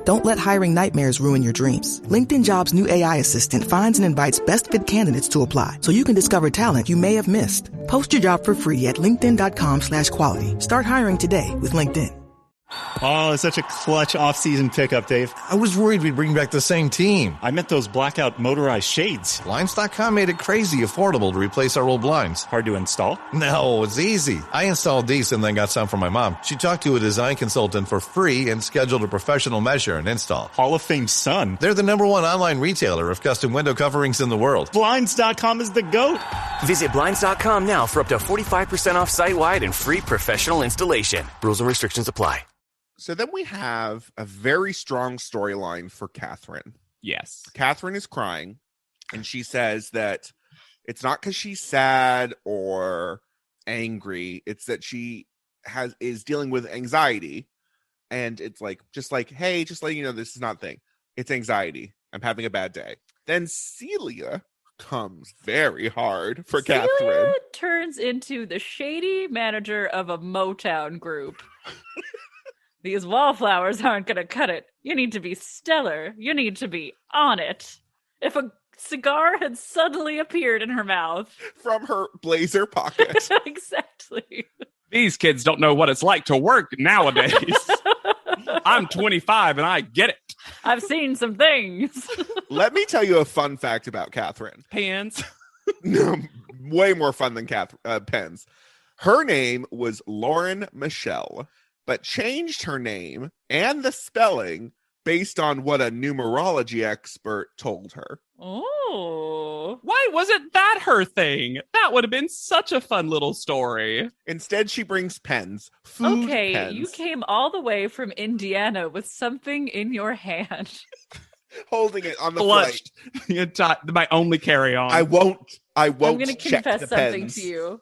Speaker 9: Don't let hiring nightmares ruin your dreams. LinkedIn Jobs' new AI assistant finds and invites best fit candidates to apply, so you can discover talent you may have missed. Post your job for free at linkedin.com/quality. Start hiring today with LinkedIn.
Speaker 10: Oh, it's such a clutch off-season pickup, Dave.
Speaker 11: I was worried we'd bring back the same team.
Speaker 10: I meant those blackout motorized shades.
Speaker 11: Blinds.com made it crazy affordable to replace our old blinds.
Speaker 10: Hard to install?
Speaker 11: No, it's easy. I installed these and then got some for my mom. She talked to a design consultant for free and scheduled a professional measure and install.
Speaker 10: Hall of Fame son.
Speaker 11: They're the #1 online retailer of custom window coverings in the world.
Speaker 10: Blinds.com is the GOAT.
Speaker 12: Visit Blinds.com now for up to 45% off site-wide and free professional installation. Rules and restrictions apply.
Speaker 1: So then we have a very strong storyline for Catherine.
Speaker 3: Yes.
Speaker 1: Catherine is crying, and she says that it's not because she's sad or angry. It's that she is dealing with anxiety. And it's like, hey, just letting you know this is not a thing. It's anxiety. I'm having a bad day. Then Celia comes very hard for
Speaker 2: Celia
Speaker 1: Catherine.
Speaker 2: turns into the shady manager of a Motown group. These wallflowers aren't going to cut it. You need to be stellar. You need to be on it. If a cigar had suddenly appeared in her mouth.
Speaker 1: From her blazer pocket.
Speaker 2: Exactly.
Speaker 3: These kids don't know what it's like to work nowadays. I'm 25 and I get it.
Speaker 2: I've seen some things.
Speaker 1: Let me tell you a fun fact about Catherine.
Speaker 3: Pans.
Speaker 1: No, way more fun than Pens. Her name was Lauren Michelle, but changed her name and the spelling based on what a numerology expert told her.
Speaker 2: Oh.
Speaker 3: Why wasn't that her thing? That would have been such a fun little story.
Speaker 1: Instead, she brings pens. Food
Speaker 2: okay,
Speaker 1: pens.
Speaker 2: you came all the way from Indiana with something in your hand.
Speaker 1: Holding it on the
Speaker 3: Clutched.
Speaker 1: flight.
Speaker 3: My only carry-on.
Speaker 1: I won't
Speaker 2: I'm going to
Speaker 1: check
Speaker 2: confess
Speaker 1: the
Speaker 2: something
Speaker 1: pens.
Speaker 2: to you.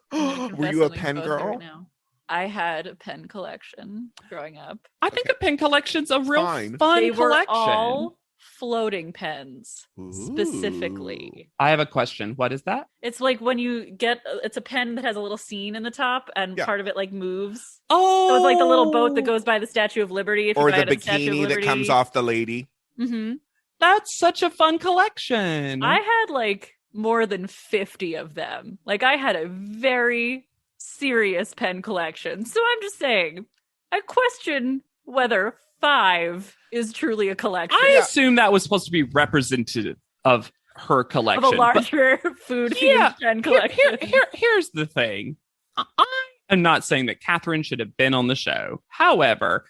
Speaker 1: Were you a pen girl?
Speaker 2: Right now. I had a pen collection growing up.
Speaker 3: I think a pen collection's a real
Speaker 1: Fine.
Speaker 3: fun
Speaker 2: They were
Speaker 3: collection.
Speaker 2: all floating pens, specifically.
Speaker 3: I have a question. What is that?
Speaker 2: It's like when you get, it's a pen that has a little scene in the top and
Speaker 1: Yeah.
Speaker 2: part of it like moves.
Speaker 3: Oh,
Speaker 2: So it's like the little boat that goes by the Statue of Liberty. If you
Speaker 1: Or
Speaker 2: buy
Speaker 1: the
Speaker 2: it at Statue of
Speaker 1: bikini that
Speaker 2: Liberty.
Speaker 1: comes off the lady.
Speaker 2: Mm-hmm.
Speaker 3: That's such a fun collection.
Speaker 2: I had like more than 50 of them. Like I had a very serious pen collection. So I'm just saying, I question whether 5 is truly a collection.
Speaker 3: I assume that was supposed to be representative of her collection.
Speaker 2: Of a larger food-themed pen collection.
Speaker 3: Here's the thing. I am not saying that Catherine should have been on the show. However,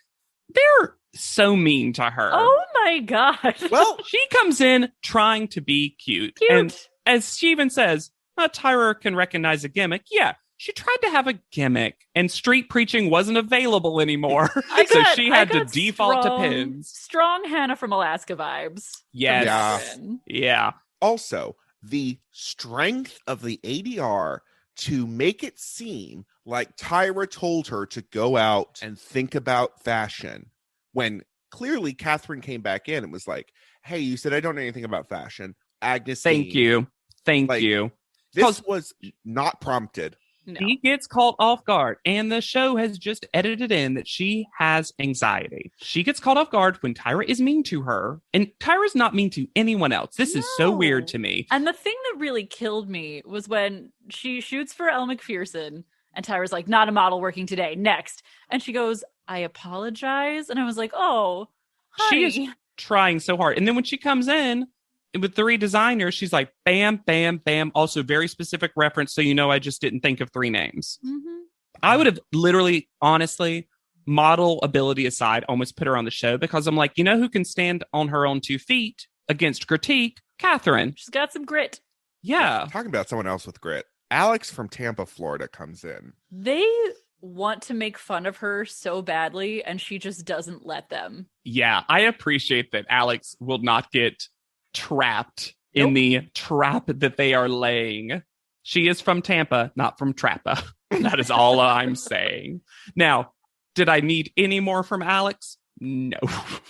Speaker 3: they're so mean to her.
Speaker 2: Oh my god.
Speaker 1: Well,
Speaker 3: she comes in trying to be cute. And as she even says, Tyra can recognize a gimmick. Yeah, she tried to have a gimmick and street preaching wasn't available anymore. So she had to default to pins.
Speaker 2: Strong Hannah from Alaska vibes.
Speaker 3: Yes. Yeah.
Speaker 1: Also, the strength of the ADR to make it seem like Tyra told her to go out and think about fashion when clearly Catherine came back in and was like, hey, you said I don't know anything about fashion. Agnes.
Speaker 3: Thank you. Thank you.
Speaker 1: This was not prompted.
Speaker 2: No.
Speaker 3: She gets caught off guard, and the show has just edited in that she has anxiety. She gets caught off guard when Tyra is mean to her, and Tyra's not mean to anyone else. This is so weird to me.
Speaker 2: And the thing that really killed me was when she shoots for Elle McPherson, and Tyra's like, not a model working today, next. And she goes, I apologize. And I was like, oh, honey.
Speaker 3: She is trying so hard. And then when she comes in with 3 designers, she's like, bam, bam, bam. Also very specific reference. So, I just didn't think of 3 names.
Speaker 2: Mm-hmm.
Speaker 3: I would have literally, honestly, model ability aside, almost put her on the show because I'm like, who can stand on her own 2 feet against critique? Catherine.
Speaker 2: She's got some grit.
Speaker 3: Yeah.
Speaker 1: Talking about someone else with grit. Alex from Tampa, Florida comes in.
Speaker 2: They want to make fun of her so badly, and she just doesn't let them.
Speaker 3: Yeah, I appreciate that Alex will not get trapped in the trap that they are laying. She is from Tampa, not from Trappa. That is all I'm saying. Now, did I need any more from Alex? No.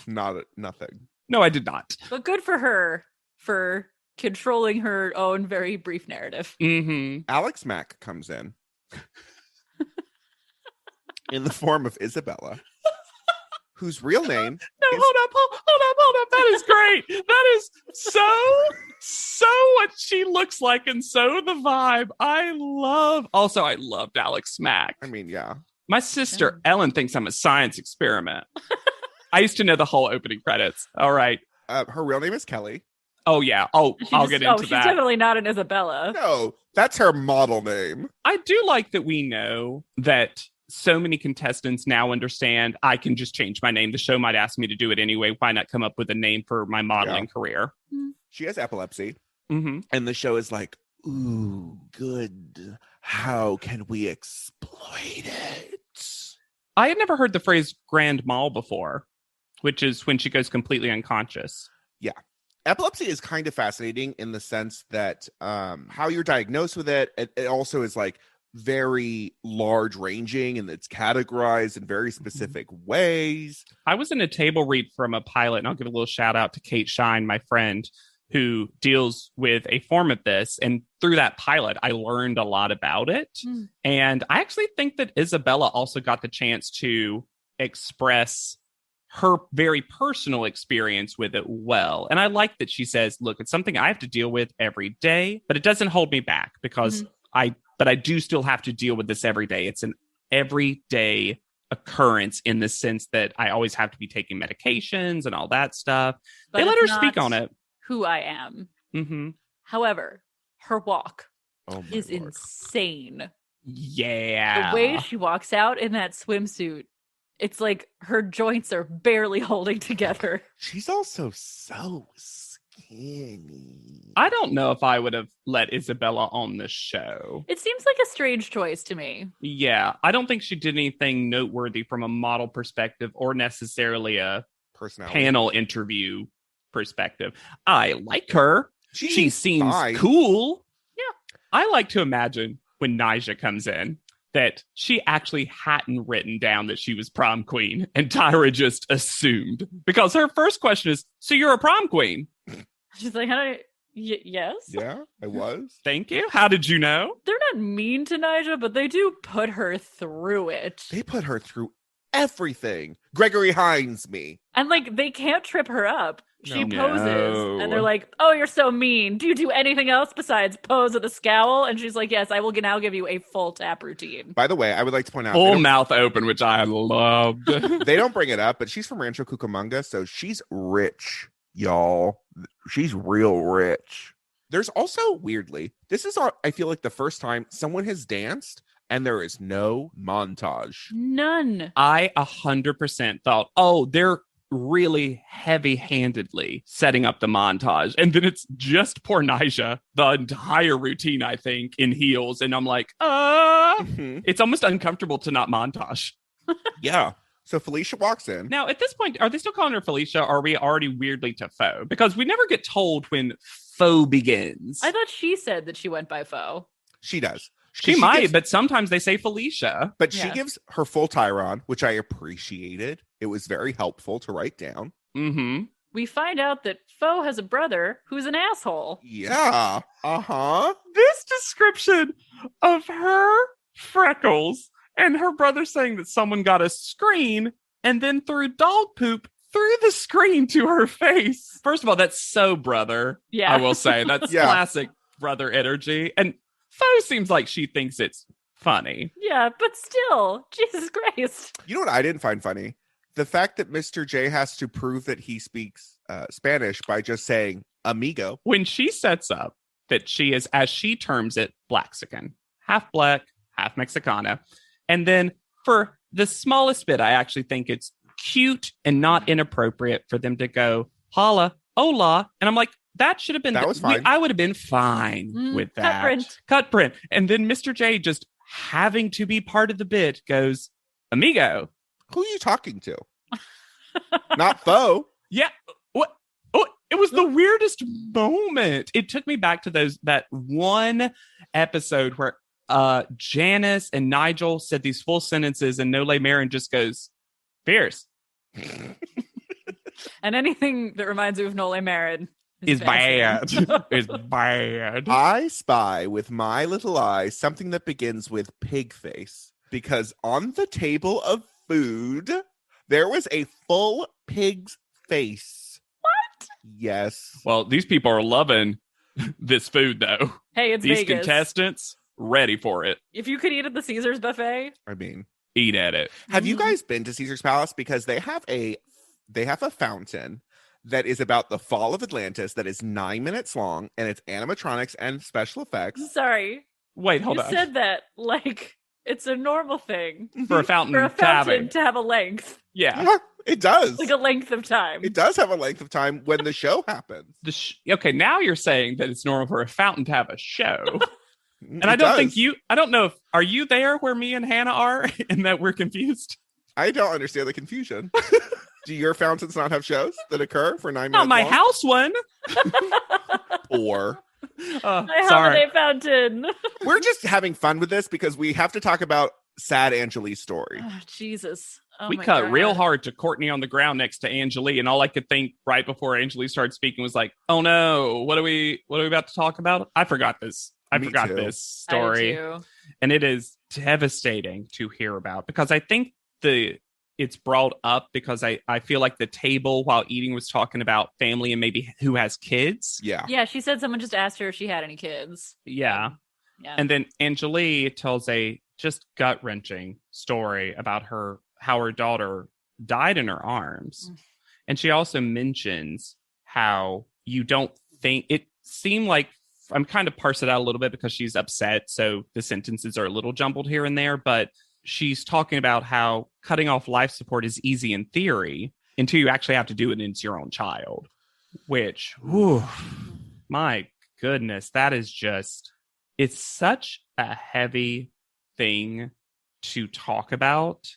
Speaker 1: Nothing.
Speaker 3: No, I did not.
Speaker 2: But good for her for controlling her own very brief narrative.
Speaker 3: Mm-hmm.
Speaker 1: Alex Mack comes in in the form of Isabella, whose real name
Speaker 3: hold up. That is great. That is so what she looks like and so the vibe. I loved Alex Mack.
Speaker 1: I mean, yeah.
Speaker 3: My sister Ellen thinks I'm a science experiment. I used to know the whole opening credits. All right.
Speaker 1: Her real name is Kelly.
Speaker 3: Oh, yeah. I'll get into
Speaker 2: she's
Speaker 3: that.
Speaker 2: She's definitely not an Isabella.
Speaker 1: No, that's her model name.
Speaker 3: I do like that we know that so many contestants now understand I can just change my name. The show might ask me to do it anyway. Why not come up with a name for my modeling career?
Speaker 1: She has epilepsy.
Speaker 3: Mm-hmm.
Speaker 1: And the show is like, ooh, good. How can we exploit it?
Speaker 3: I had never heard the phrase grand mal before, which is when she goes completely unconscious.
Speaker 1: Yeah. Epilepsy is kind of fascinating in the sense that how you're diagnosed with it also is like very large ranging and it's categorized in very specific ways.
Speaker 3: I was in a table read from a pilot, and I'll give a little shout out to Kate Shine, my friend, who deals with a form of this. And through that pilot, I learned a lot about it. And I actually think that Isabella also got the chance to express her very personal experience with it well. And I like that she says, look, it's something I have to deal with every day, but it doesn't hold me back because I do still have to deal with this every day. It's an everyday occurrence in the sense that I always have to be taking medications and all that stuff.
Speaker 2: But
Speaker 3: they let her
Speaker 2: it's
Speaker 3: speak
Speaker 2: not
Speaker 3: on it.
Speaker 2: Who I am.
Speaker 3: Mm-hmm.
Speaker 2: However, her walk is
Speaker 1: Lord.
Speaker 2: insane.
Speaker 3: Yeah.
Speaker 2: The way she walks out in that swimsuit, it's like her joints are barely holding together.
Speaker 1: She's also so skinny.
Speaker 3: I don't know if I would have let Isabella on the show.
Speaker 2: It seems like a strange choice to me.
Speaker 3: Yeah, I don't think she did anything noteworthy from a model perspective or necessarily a
Speaker 1: Personality.
Speaker 3: panel interview perspective. I like her. She seems
Speaker 1: fine.
Speaker 3: cool.
Speaker 2: Yeah.
Speaker 3: I like to imagine when Nyjah comes in that she actually hadn't written down that she was prom queen and Tyra just assumed. Because her first question is, so you're a prom queen?
Speaker 2: She's like, yes.
Speaker 1: Yeah, I was.
Speaker 3: Thank you. How did you know?
Speaker 2: They're not mean to Nyjah, but they do put her through it.
Speaker 1: They put her through everything. Gregory Hines me.
Speaker 2: And like, they can't trip her up. She
Speaker 3: No.
Speaker 2: poses, and they're like, oh, you're so mean. Do you do anything else besides pose with a scowl? And she's like, yes, I will now give you a full tap routine.
Speaker 1: By the way, I would like to point out
Speaker 3: Full mouth open, which I loved.
Speaker 1: they don't bring it up, but she's from Rancho Cucamonga, so she's rich, y'all. She's real rich. There's also, weirdly, this is, I feel like, the first time someone has danced and there is no montage.
Speaker 2: None.
Speaker 3: I 100% thought, oh, they're really heavy-handedly setting up the montage. And then it's just poor Nyjah, the entire routine, I think, in heels. And I'm like, it's almost uncomfortable to not montage.
Speaker 1: Yeah. So Felicia walks in.
Speaker 3: Now, at this point, are they still calling her Felicia, or are we already weirdly to Foe? Because we never get told when Foe begins.
Speaker 2: I thought she said that she went by Foe.
Speaker 1: She does.
Speaker 3: She might, but sometimes they say Felicia.
Speaker 1: But she gives her full Tyron, which I appreciated. It was very helpful to write down.
Speaker 3: Mm-hmm.
Speaker 2: We find out that Foe has a brother who's an asshole.
Speaker 1: Yeah. Uh-huh.
Speaker 3: This description of her freckles and her brother saying that someone got a screen and then threw dog poop through the screen to her face. First of all, that's so brother.
Speaker 2: Yeah.
Speaker 3: I will say. That's classic brother energy. And Foe seems like she thinks it's funny.
Speaker 2: Yeah, but still, Jesus Christ.
Speaker 1: You know what I didn't find funny? The fact that Mr. J has to prove that he speaks Spanish by just saying amigo.
Speaker 3: When she sets up that she is, as she terms it, Blaxican, half black, half Mexicana. And then for the smallest bit, I actually think it's cute and not inappropriate for them to go, holla, hola. And I'm like, that should have been,
Speaker 1: that was fine.
Speaker 3: I would have been fine with that. Cut print. And then Mr. J, just having to be part of the bit, goes, amigo.
Speaker 1: Who are you talking to? Not Foe.
Speaker 3: Yeah. What? Oh, it was the weirdest moment. It took me back to that one episode where Janice and Nigel said these full sentences and Nole Marin just goes, fierce.
Speaker 2: And anything that reminds you of Nole Marin
Speaker 3: is bad. Is bad.
Speaker 1: I spy with my little eye something that begins with pig face, because on the table of food there was a full pig's face.
Speaker 2: What?
Speaker 1: Yes.
Speaker 3: Well, these people are loving this food, though.
Speaker 2: Hey, it's
Speaker 3: these
Speaker 2: Vegas.
Speaker 3: Contestants ready for it.
Speaker 2: If you could eat at the Caesars buffet,
Speaker 1: I mean,
Speaker 3: eat at it.
Speaker 1: Have you guys been to Caesar's Palace? Because they have a fountain that is about the fall of Atlantis that is 9 minutes long, and it's animatronics and special effects.
Speaker 2: Sorry.
Speaker 3: Wait, hold
Speaker 2: you
Speaker 3: on.
Speaker 2: You said that like it's a normal thing
Speaker 3: for a fountain,
Speaker 2: to have a length.
Speaker 3: Yeah,
Speaker 1: it does.
Speaker 2: Like a length of time.
Speaker 1: It does have a length of time when the show happens.
Speaker 3: Okay, now you're saying that it's normal for a fountain to have a show. And I don't think I don't know if, are you there where me and Hannah are and that we're confused?
Speaker 1: I don't understand the confusion. Do your fountains not have shows that occur for 9 minutes?
Speaker 3: Not my
Speaker 1: long?
Speaker 3: house one.
Speaker 1: Or
Speaker 2: my holiday fountain.
Speaker 1: We're just having fun with this because we have to talk about sad Angelique's story.
Speaker 2: Oh, Jesus. Oh,
Speaker 3: we cut real hard to Courtney on the ground next to Angelique, and all I could think right before Angelique started speaking was like, "Oh no, what are we about to talk about?" I forgot this. This story, and it is devastating to hear about because I think the it's brought up because I feel like the table while eating was talking about family and maybe who has kids.
Speaker 1: Yeah.
Speaker 2: Yeah, she said someone just asked her if she had any kids.
Speaker 3: Yeah.
Speaker 2: Yeah.
Speaker 3: And then Angelique tells a just gut-wrenching story about how her daughter died in her arms. And she also mentions how you don't think it seemed like I'm kind of parse it out a little bit because she's upset. So the sentences are a little jumbled here and there, but she's talking about how cutting off life support is easy in theory until you actually have to do it into your own child, which, whew, my goodness, that is just, it's such a heavy thing to talk about.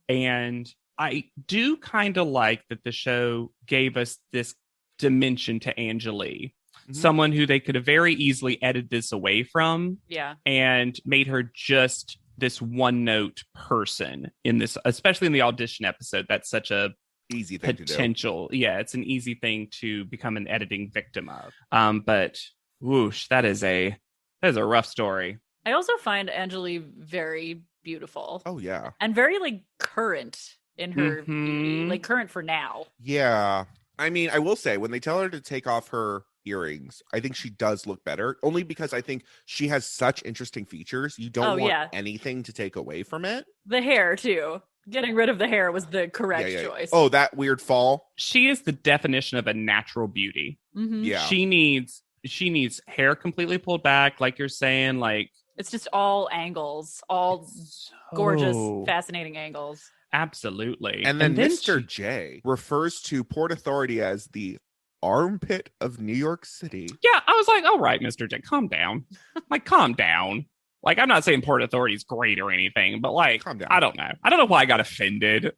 Speaker 3: And I do kind of like that the show gave us this dimension to Angelique. Someone who they could have very easily edited this away from, and made her just this one note person in this, especially in the audition episode. That's such a
Speaker 1: easy thing
Speaker 3: potential. To do. Yeah, it's an easy thing to become an editing victim of. But whoosh, that is a rough story.
Speaker 2: I also find Angelique very beautiful.
Speaker 1: Oh yeah,
Speaker 2: and very like current in her beauty, like current for now.
Speaker 1: Yeah, I mean, I will say when they tell her to take off her earrings, I think she does look better, only because I think she has such interesting features. You don't want anything to take away from it.
Speaker 2: The hair too. Getting rid of the hair was the correct choice.
Speaker 1: Oh, that weird fall.
Speaker 3: She is the definition of a natural beauty.
Speaker 2: Yeah.
Speaker 3: She needs hair completely pulled back, like you're saying, like
Speaker 2: it's just all angles, all gorgeous, fascinating angles.
Speaker 3: Absolutely.
Speaker 1: And then Mr. J refers to Port Authority as the armpit of New York City.
Speaker 3: Yeah, I was like, all right, Mr. J, calm down. Like, calm down. Like, I'm not saying Port Authority is great or anything, but like, calm down. I don't know why I got offended,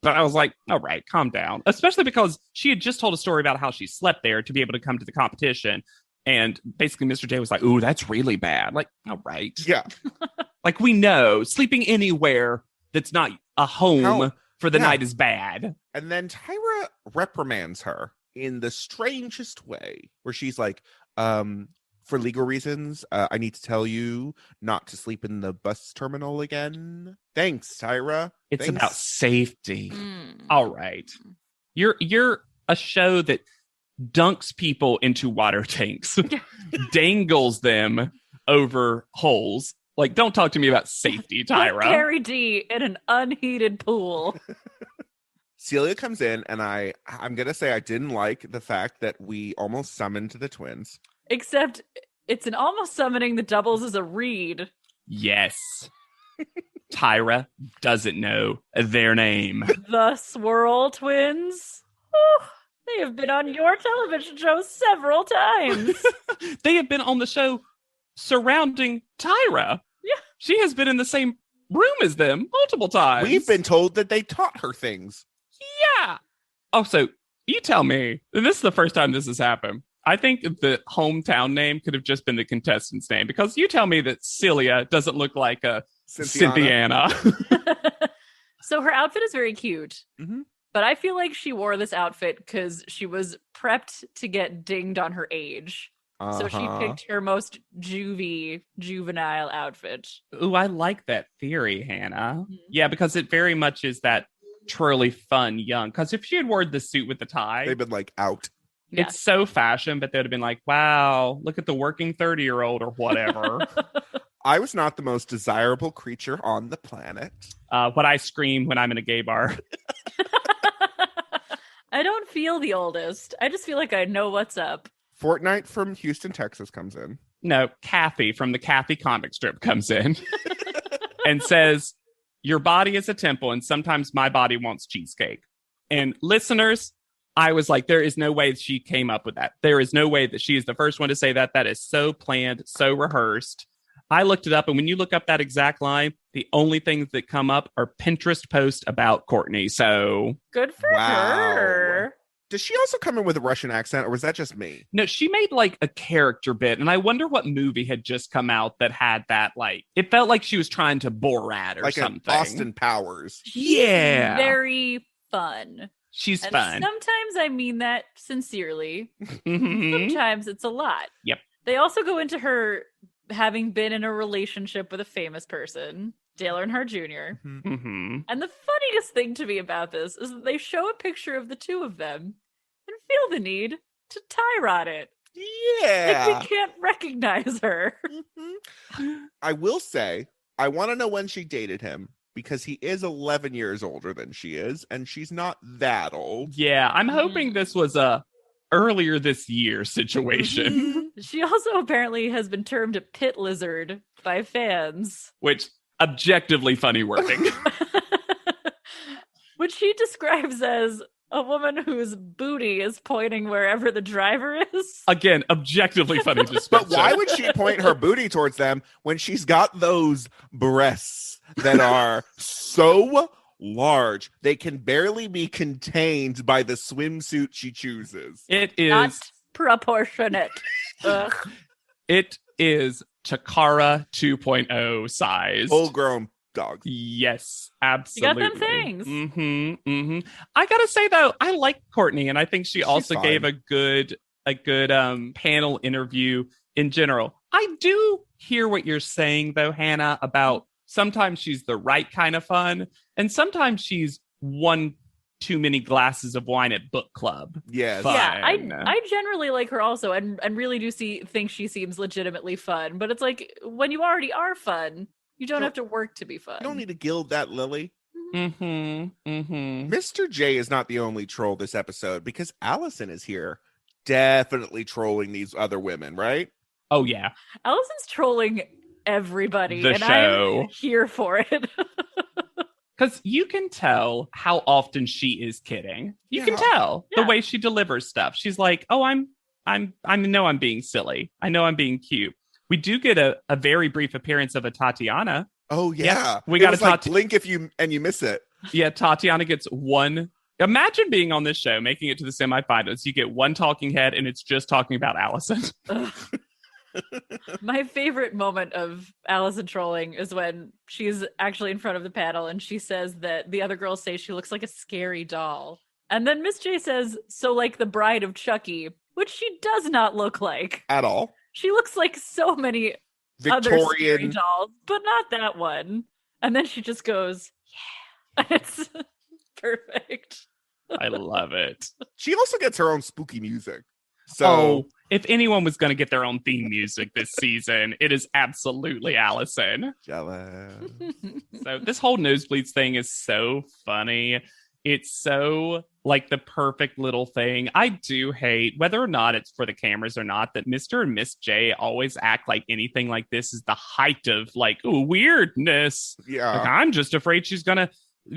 Speaker 3: but I was like, all right, calm down. Especially because she had just told a story about how she slept there to be able to come to the competition. And basically Mr. J was like, ooh, that's really bad. Like, all right.
Speaker 1: Yeah.
Speaker 3: Like, we know sleeping anywhere that's not a home for the night is bad.
Speaker 1: And then Tyra reprimands her in the strangest way, where she's like, for legal reasons, I need to tell you not to sleep in the bus terminal again. Thanks, Tyra.
Speaker 3: It's about safety. All right. You're a show that dunks people into water tanks, dangles them over holes. Like, don't talk to me about safety, Tyra.
Speaker 2: Carrie D in an unheated pool.
Speaker 1: Celia comes in, and I'm going to say I didn't like the fact that we almost summoned the twins.
Speaker 2: Except it's an almost summoning the doubles as a read.
Speaker 3: Yes. Tyra doesn't know their name.
Speaker 2: The Swirl Twins. Oh, they have been on your television show several times.
Speaker 3: They have been on the show surrounding Tyra.
Speaker 2: Yeah.
Speaker 3: She has been in the same room as them multiple times.
Speaker 1: We've been told that they taught her things.
Speaker 3: Yeah. Oh, so you tell me, and this is the first time this has happened. I think the hometown name could have just been the contestant's name, because you tell me that Celia doesn't look like a Cynthiana.
Speaker 2: So her outfit is very cute, but I feel like she wore this outfit because she was prepped to get dinged on her age. So she picked her most juvenile outfit.
Speaker 3: Ooh, I like that theory, Hannah. Yeah, because it very much is that truly fun young. Because if she had worn the suit with the tie,
Speaker 1: they've been like out.
Speaker 3: It's so fashion, but they would have been like, wow, look at the working 30-year-old or whatever.
Speaker 1: I was not the most desirable creature on the planet.
Speaker 3: What I scream when I'm in a gay bar.
Speaker 2: I don't feel the oldest. I just feel like I know what's up.
Speaker 1: Fortnite from Houston, Texas comes in.
Speaker 3: No, Kathy from the Kathy comic strip comes in and says, your body is a temple, and sometimes my body wants cheesecake. And listeners, I was like, there is no way she came up with that. There is no way that she is the first one to say that. That is so planned, so rehearsed. I looked it up, and when you look up that exact line, the only things that come up are Pinterest posts about Courtney. So
Speaker 2: good for her.
Speaker 1: Does she also come in with a Russian accent, or was that just me?
Speaker 3: No, she made like a character bit, and I wonder what movie had just come out that had that. Like, it felt like she was trying to Borat or
Speaker 1: like
Speaker 3: something.
Speaker 1: Like Austin Powers.
Speaker 3: Yeah,
Speaker 2: very fun.
Speaker 3: She's fun.
Speaker 2: Sometimes I mean that sincerely. Sometimes it's a lot.
Speaker 3: Yep.
Speaker 2: They also go into her having been in a relationship with a famous person. Dale Earnhardt Jr.
Speaker 3: Mm-hmm.
Speaker 2: And the funniest thing to me about this is that they show a picture of the two of them and feel the need to tie rod it.
Speaker 1: Yeah.
Speaker 2: Like we can't recognize her.
Speaker 1: I will say, I want to know when she dated him because he is 11 years older than she is, and she's not that old.
Speaker 3: Yeah, I'm hoping this was a earlier this year situation.
Speaker 2: She also apparently has been termed a pit lizard by fans.
Speaker 3: Which, objectively funny wording.
Speaker 2: Which she describes as a woman whose booty is pointing wherever the driver is.
Speaker 3: Again, objectively funny description.
Speaker 1: But why would she point her booty towards them when she's got those breasts that are so large they can barely be contained by the swimsuit she chooses?
Speaker 3: It is
Speaker 2: not proportionate. Ugh.
Speaker 3: It is Takara 2.0 size.
Speaker 1: Full grown dogs.
Speaker 3: Yes, absolutely.
Speaker 2: You got them things.
Speaker 3: I gotta say though, I like Courtney, and I think she also
Speaker 1: fine.
Speaker 3: gave a good panel interview in general. I do hear what you're saying though, Hannah, about sometimes she's the right kind of fun, and sometimes she's one too many glasses of wine at book club.
Speaker 1: Yes.
Speaker 3: Fun.
Speaker 2: Yeah, I generally like her also, and really do think she seems legitimately fun. But it's like when you already are fun, you don't have to work to be fun.
Speaker 1: You don't need to gild that lily.
Speaker 3: Mm-hmm.
Speaker 1: Mr. J is not the only troll this episode because Allison is here, definitely trolling these other women, right?
Speaker 3: Oh yeah,
Speaker 2: Allison's trolling everybody,
Speaker 3: The
Speaker 2: and
Speaker 3: show.
Speaker 2: I'm here for it.
Speaker 3: because you can tell how often she is kidding. You can tell the way she delivers stuff. She's like, "Oh, I know I'm being silly. I know I'm being cute." We do get a very brief appearance of a Tatiana.
Speaker 1: Oh yeah,
Speaker 3: we got
Speaker 1: to like blink if you miss it.
Speaker 3: Yeah, Tatiana gets one. Imagine being on this show, making it to the semifinals. You get one talking head, and it's just talking about Allison.
Speaker 2: My favorite moment of Allison trolling is when she's actually in front of the panel and she says that the other girls say she looks like a scary doll. And then Miss J says, "So like the bride of Chucky," which she does not look like.
Speaker 1: At all.
Speaker 2: She looks like so many other scary dolls, but not that one. And then she just goes, "Yeah." It's perfect.
Speaker 3: I love it.
Speaker 1: She also gets her own spooky music. So
Speaker 3: if anyone was going to get their own theme music this season, it is absolutely Allison.
Speaker 1: Jealous.
Speaker 3: So this whole nosebleeds thing is so funny. It's so like the perfect little thing. I do hate, whether or not it's for the cameras or not, that Mr. and Miss J always act like anything like this is the height of like weirdness.
Speaker 1: Yeah.
Speaker 3: Like, I'm just afraid she's going to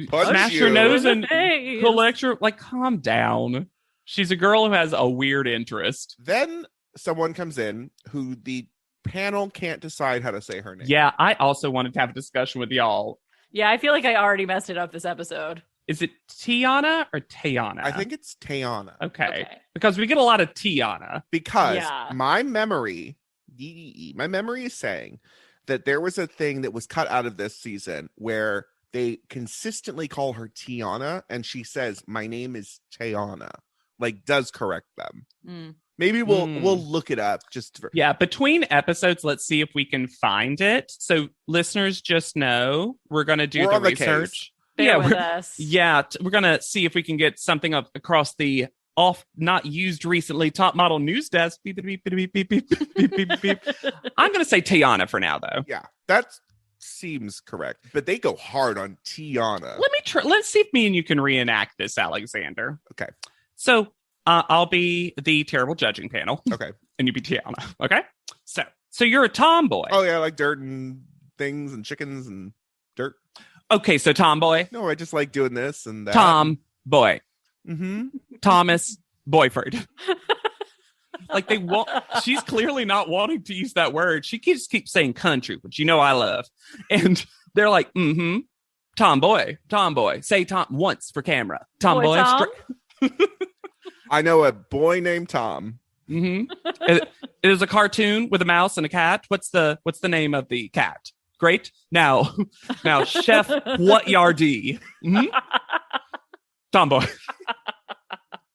Speaker 1: Punch
Speaker 3: smash
Speaker 1: you
Speaker 3: her nose
Speaker 2: in
Speaker 3: and
Speaker 2: the face.
Speaker 3: collect her. Like, calm down. She's a girl who has a weird interest.
Speaker 1: Then someone comes in who the panel can't decide how to say her name.
Speaker 3: Yeah, I also wanted to have a discussion with y'all.
Speaker 2: Yeah, I feel like I already messed it up this episode.
Speaker 3: Is it Tiana or Tayana?
Speaker 1: I think it's Tayana.
Speaker 3: Okay. Because we get a lot of Tiana.
Speaker 1: Because my memory is saying that there was a thing that was cut out of this season where they consistently call her Tiana and she says, "My name is Tayana." Like, does correct them. Maybe we'll look it up just for...
Speaker 3: Yeah, between episodes, let's see if we can find it. So listeners, just know we're going to do the research.
Speaker 2: Bear with us.
Speaker 3: Yeah, we're going to see if we can get something up across the not used recently top model news desk. Beep, beep, beep, beep, beep, beep, beep, beep. I'm going to say Tayana for now, though.
Speaker 1: Yeah, that seems correct. But they go hard on Tiana.
Speaker 3: Let's see if me and you can reenact this, Alexander.
Speaker 1: Okay.
Speaker 3: So I'll be the terrible judging panel.
Speaker 1: Okay.
Speaker 3: And you be Tiana. Okay. So you're a tomboy.
Speaker 1: Oh, yeah, like dirt and things and chickens and dirt.
Speaker 3: Okay, so tomboy.
Speaker 1: No, I just like doing this and that.
Speaker 3: Tomboy.
Speaker 1: Mm-hmm.
Speaker 3: Thomas Boyford. Like they want. She's clearly not wanting to use that word. She keeps saying country, which I love. And they're like, tomboy. Say Tom once for camera. Tomboy.
Speaker 2: Tom?
Speaker 1: I know a boy named Tom.
Speaker 3: It is a cartoon with a mouse and a cat. What's the name of the cat? Great. Now, Chef What Yardie. Tomboy.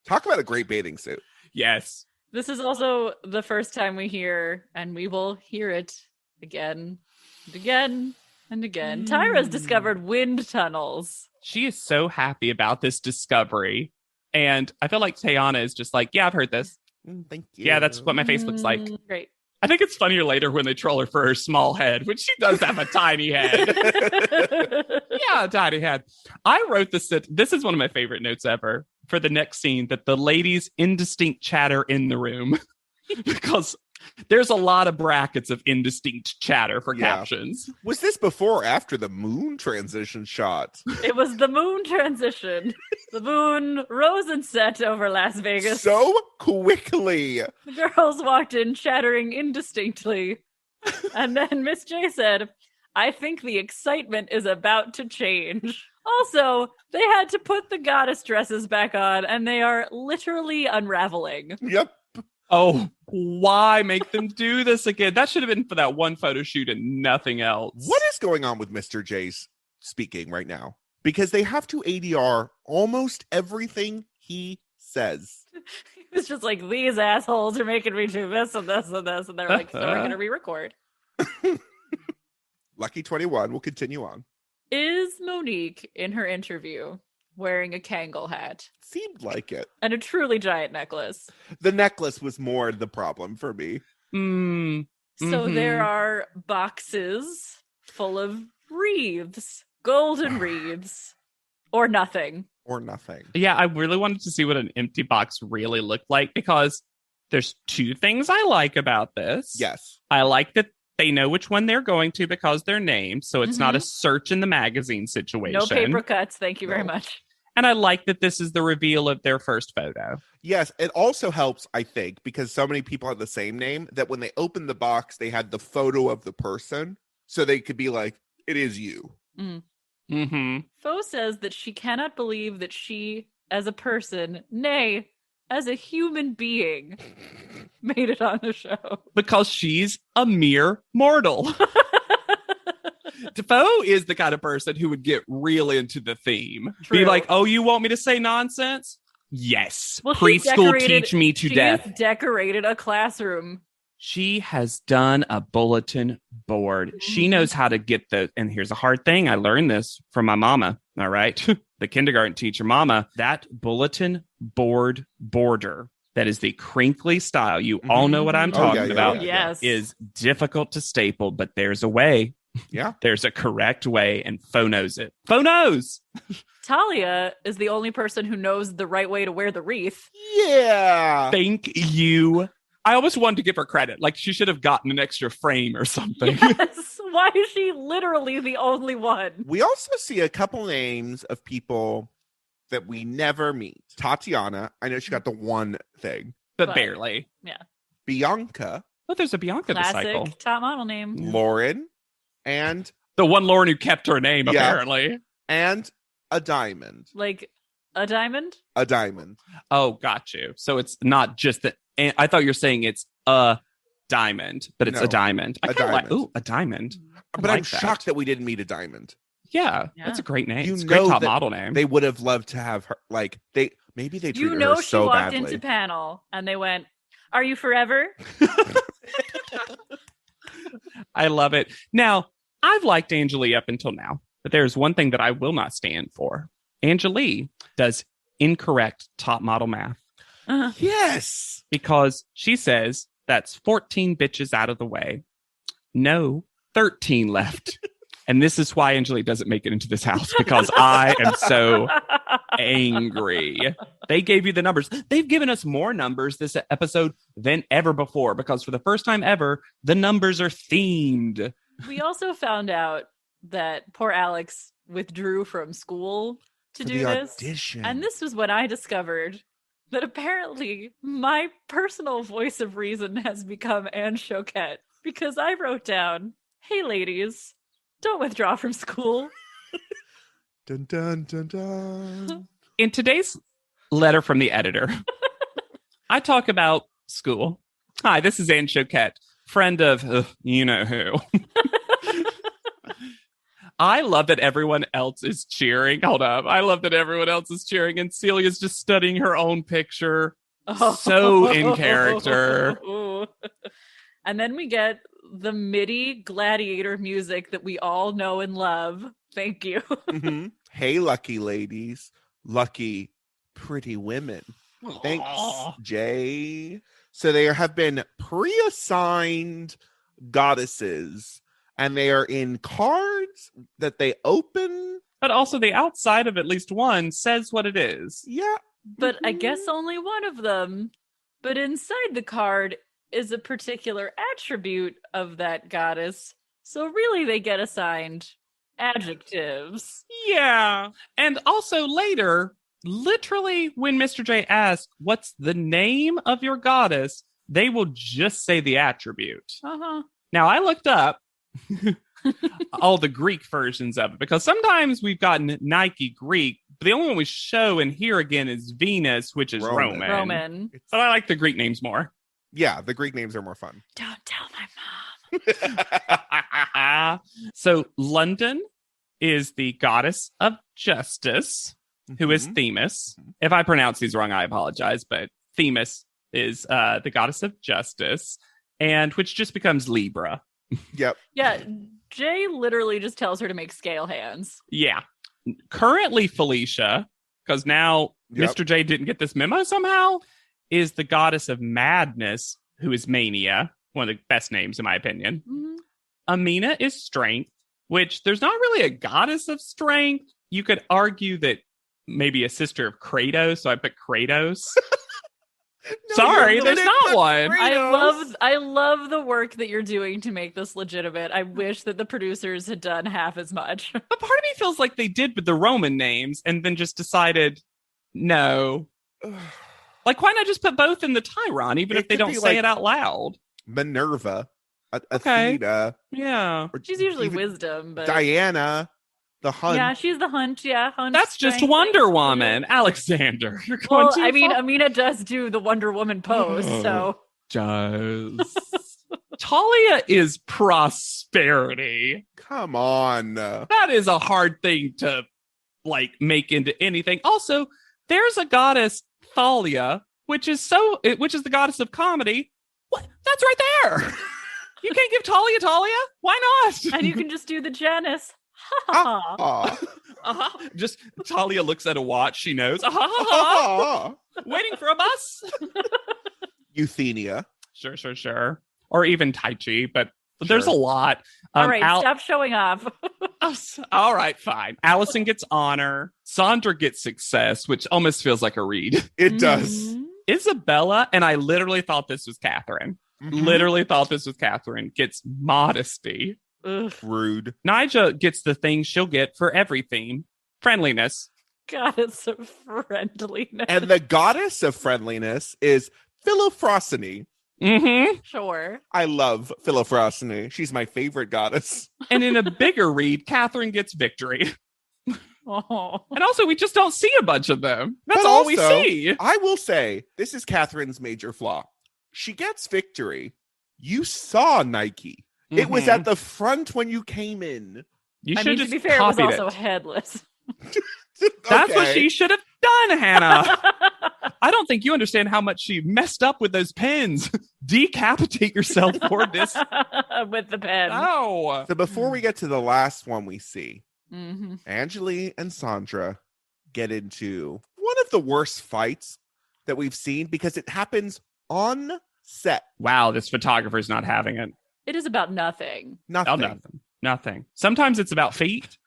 Speaker 1: Talk about a great bathing suit.
Speaker 3: Yes.
Speaker 2: This is also the first time we hear, and we will hear it again and again And again, Tyra's discovered wind tunnels.
Speaker 3: She is so happy about this discovery. And I feel like Tayana is just like, yeah, I've heard this.
Speaker 1: Thank you.
Speaker 3: Yeah, that's what my face looks like.
Speaker 2: Great.
Speaker 3: I think it's funnier later when they troll her for her small head, which she does have a tiny head. Yeah, a tiny head. I wrote this. This is one of my favorite notes ever for the next scene, that the ladies' indistinct chatter in the room. Because there's a lot of brackets of indistinct chatter for captions.
Speaker 1: Was this before or after the moon transition shot?
Speaker 2: It was the moon transition. The moon rose and set over Las Vegas.
Speaker 1: So quickly.
Speaker 2: The girls walked in chattering indistinctly. And then Miss J said, I think the excitement is about to change. Also, they had to put the goddess dresses back on, and they are literally unraveling.
Speaker 1: Yep.
Speaker 3: Oh, why make them do this again? That should have been for that one photo shoot and nothing else.
Speaker 1: What is going on with Mr. J's speaking right now? Because they have to ADR almost everything he says.
Speaker 2: It's just like, these assholes are making me do this and this and this. And they're like, so we're going to re-record.
Speaker 1: Lucky 21 will continue on.
Speaker 2: Is Monique, in her interview, wearing a Kangol hat?
Speaker 1: Seemed like it.
Speaker 2: And a truly giant necklace.
Speaker 1: The necklace was more the problem for me.
Speaker 2: So there are boxes full of wreaths, golden wreaths, or nothing.
Speaker 1: Or nothing.
Speaker 3: Yeah, I really wanted to see what an empty box really looked like, because there's two things I like about this.
Speaker 1: Yes.
Speaker 3: I like that they know which one they're going to because they're named, so it's not a search in the magazine situation.
Speaker 2: No paper cuts, thank you very much.
Speaker 3: And I like that this is the reveal of their first photo.
Speaker 1: Yes, it also helps, I think, because so many people have the same name that when they opened the box, they had the photo of the person, so they could be like, it is you.
Speaker 2: Fo says that she cannot believe that she, as a person, nay, as a human being, made it on the show.
Speaker 3: Because she's a mere mortal. Defoe is the kind of person who would get real into the theme.
Speaker 2: True.
Speaker 3: Be like, oh, you want me to say nonsense? Yes.
Speaker 2: Well,
Speaker 3: preschool teach me to death.
Speaker 2: She's decorated a classroom.
Speaker 3: She has done a bulletin board. She knows how to get and here's a hard thing. I learned this from my mama. All right. The kindergarten teacher, mama, that bulletin board border, that is the crinkly style. You all know what I'm talking about.
Speaker 2: Yes.
Speaker 3: Is difficult to staple, but there's a way.
Speaker 1: Yeah.
Speaker 3: There's a correct way, and Fo knows it. Fo knows.
Speaker 2: Talia is the only person who knows the right way to wear the wreath.
Speaker 1: Yeah.
Speaker 3: Thank you. I almost wanted to give her credit. Like, she should have gotten an extra frame or something.
Speaker 2: Yes. Why is she literally the only one?
Speaker 1: We also see a couple names of people that we never meet. Tatiana, I know she got the one thing.
Speaker 3: But barely.
Speaker 2: Yeah.
Speaker 1: Bianca.
Speaker 3: Oh, there's a Bianca disciple.
Speaker 2: Classic top model name.
Speaker 1: Lauren. And
Speaker 3: the one Lauren who kept her name, apparently.
Speaker 1: And a diamond.
Speaker 2: Like a diamond?
Speaker 1: A diamond.
Speaker 3: Oh, got you. So it's not just that. I thought you were saying it's a diamond, but it's a diamond. I kind of like, ooh, a diamond.
Speaker 1: But I'm shocked that we didn't meet a diamond.
Speaker 3: Yeah, that's a great name.
Speaker 1: You
Speaker 3: It's a
Speaker 1: know
Speaker 3: great top
Speaker 1: that
Speaker 3: model name.
Speaker 1: They would have loved to have her. Like maybe they treated her
Speaker 2: She
Speaker 1: so
Speaker 2: walked
Speaker 1: badly.
Speaker 2: into panel and they went, "Are you forever?"
Speaker 3: I love it. Now, I've liked Angelie up until now, but there's one thing that I will not stand for. Angelie does incorrect top model math.
Speaker 1: Yes.
Speaker 3: Because she says that's 14 bitches out of the way. No, 13 left. And this is why Angelie doesn't make it into this house, because I am so angry. They gave you the numbers. They've given us more numbers this episode than ever before, because for the first time ever, the numbers are themed.
Speaker 2: We also found out that poor Alex withdrew from school to do this.
Speaker 1: Audition.
Speaker 2: And this was when I discovered that apparently my personal voice of reason has become Anne Choquette, because I wrote down, "Hey ladies, don't withdraw from school."
Speaker 1: Dun, dun, dun, dun.
Speaker 3: In today's letter from the editor, I talk about school. Hi, this is Anne Choquette, friend of you know who. I love that everyone else is cheering. Hold up. I love that everyone else is cheering, and Celia's just studying her own picture. So in character.
Speaker 2: And then we get the MIDI gladiator music that we all know and love. Thank you.
Speaker 1: Mhm. Hey, lucky ladies. Lucky pretty women. Thanks,
Speaker 3: Aw.
Speaker 1: Jay. So there have been pre-assigned goddesses, and they are in cards that they open.
Speaker 3: But also the outside of at least one says what it is.
Speaker 1: Yeah.
Speaker 2: But I guess only one of them. But inside the card is a particular attribute of that goddess. So really they get assigned adjectives.
Speaker 3: Yeah. And also later, literally when Mr. J asks, what's the name of your goddess? They will just say the attribute.
Speaker 2: Uh-huh.
Speaker 3: Now, I looked up all the Greek versions of it because sometimes we've gotten Nike Greek, but the only one we show and hear again is Venus, which is
Speaker 1: Roman.
Speaker 2: Roman.
Speaker 3: But I like the Greek names more.
Speaker 1: Yeah, the Greek names are more fun.
Speaker 2: Don't tell my mom.
Speaker 3: So London is the goddess of justice, who is Themis. If I pronounce these wrong, I apologize, but Themis is the goddess of justice, and which just becomes Libra.
Speaker 1: Yep.
Speaker 2: Yeah, Jay literally just tells her to make scale hands.
Speaker 3: Yeah. Currently, Felicia, because now
Speaker 1: Yep.
Speaker 3: Mr. J didn't get this memo somehow, is the goddess of madness, who is Mania, one of the best names in my opinion.
Speaker 2: Mhm.
Speaker 3: Amina is strength, which there's not really a goddess of strength. You could argue that maybe a sister of Kratos, so I put Kratos. Sorry, there's not one.
Speaker 2: I love the work that you're doing to make this legitimate. I wish that the producers had done half as much.
Speaker 3: But part of me feels like they did with the Roman names and then just decided, no. Like, why not just put both in the Tyron, even if they don't say it out loud?
Speaker 1: Minerva,
Speaker 3: Okay.
Speaker 1: Athena.
Speaker 3: Yeah.
Speaker 1: or
Speaker 2: She's usually
Speaker 1: even
Speaker 2: wisdom, but
Speaker 1: Diana, the hunt.
Speaker 2: yeah, she's the hunt. Yeah, hunt.
Speaker 3: That's just
Speaker 2: strength.
Speaker 3: Wonder Woman. Alexander, you're going
Speaker 2: Well,
Speaker 3: too
Speaker 2: I mean,
Speaker 3: far.
Speaker 2: Amina does do the Wonder Woman pose, so
Speaker 3: Just. Talia is prosperity.
Speaker 1: Come on.
Speaker 3: That is a hard thing to, like, make into anything. Also, there's a goddess, Thalia, which is the goddess of comedy. What? That's right there. You can't give Talia Talia? Why not?
Speaker 2: and you can just do the Janice. Ha ha ha.
Speaker 1: Aw.
Speaker 3: Uh-huh. Just Talia looks at a watch. She knows. Uh-huh. Waiting for a bus.
Speaker 1: Euthenia.
Speaker 3: Sure. Or even Tai Chi, but there's a
Speaker 1: Sure.
Speaker 3: lot.
Speaker 2: All right, stop showing off.
Speaker 3: All right, fine. Allison gets honor. Sandra gets success, which almost feels like a read.
Speaker 1: It does.
Speaker 2: Mhm.
Speaker 3: Isabella, and I literally thought this was Catherine.
Speaker 1: Mhm.
Speaker 3: Literally thought this was Catherine, gets modesty.
Speaker 2: Ugh,
Speaker 1: Rude.
Speaker 3: Nija gets the thing she'll get for every theme. Friendliness.
Speaker 2: goddess of friendliness.
Speaker 1: And the goddess of friendliness is Philophrosiny.
Speaker 3: Mm-hmm.
Speaker 2: Sure.
Speaker 1: I love Philophrosiny. She's my favorite goddess.
Speaker 3: And in a bigger read, Catherine gets victory.
Speaker 2: Oh.
Speaker 3: And also, we just don't see a bunch of them. That's
Speaker 1: But
Speaker 3: all we
Speaker 1: also,
Speaker 3: see.
Speaker 1: I will say, this is Catherine's major flaw. She gets victory. You saw Nike. It was
Speaker 3: Mhm.
Speaker 1: at the front when you came in.
Speaker 3: You
Speaker 2: I
Speaker 3: should
Speaker 2: mean, to
Speaker 3: just
Speaker 2: be fair, it was
Speaker 3: copied
Speaker 2: also
Speaker 3: it.
Speaker 2: headless.
Speaker 3: That's what
Speaker 1: Okay.
Speaker 3: she should have done, Hannah. I don't think you understand how much she messed up with those pens. Decapitate yourself for this.
Speaker 2: With the pen.
Speaker 3: Oh.
Speaker 1: So before we get to the last one we see,
Speaker 2: Mm-hmm.
Speaker 1: Angeli and Sandra get into one of the worst fights that we've seen because it happens on set.
Speaker 3: Wow, this photographer's not having it.
Speaker 2: It is about nothing.
Speaker 1: Nothing.
Speaker 3: Nothing. Sometimes it's about feet.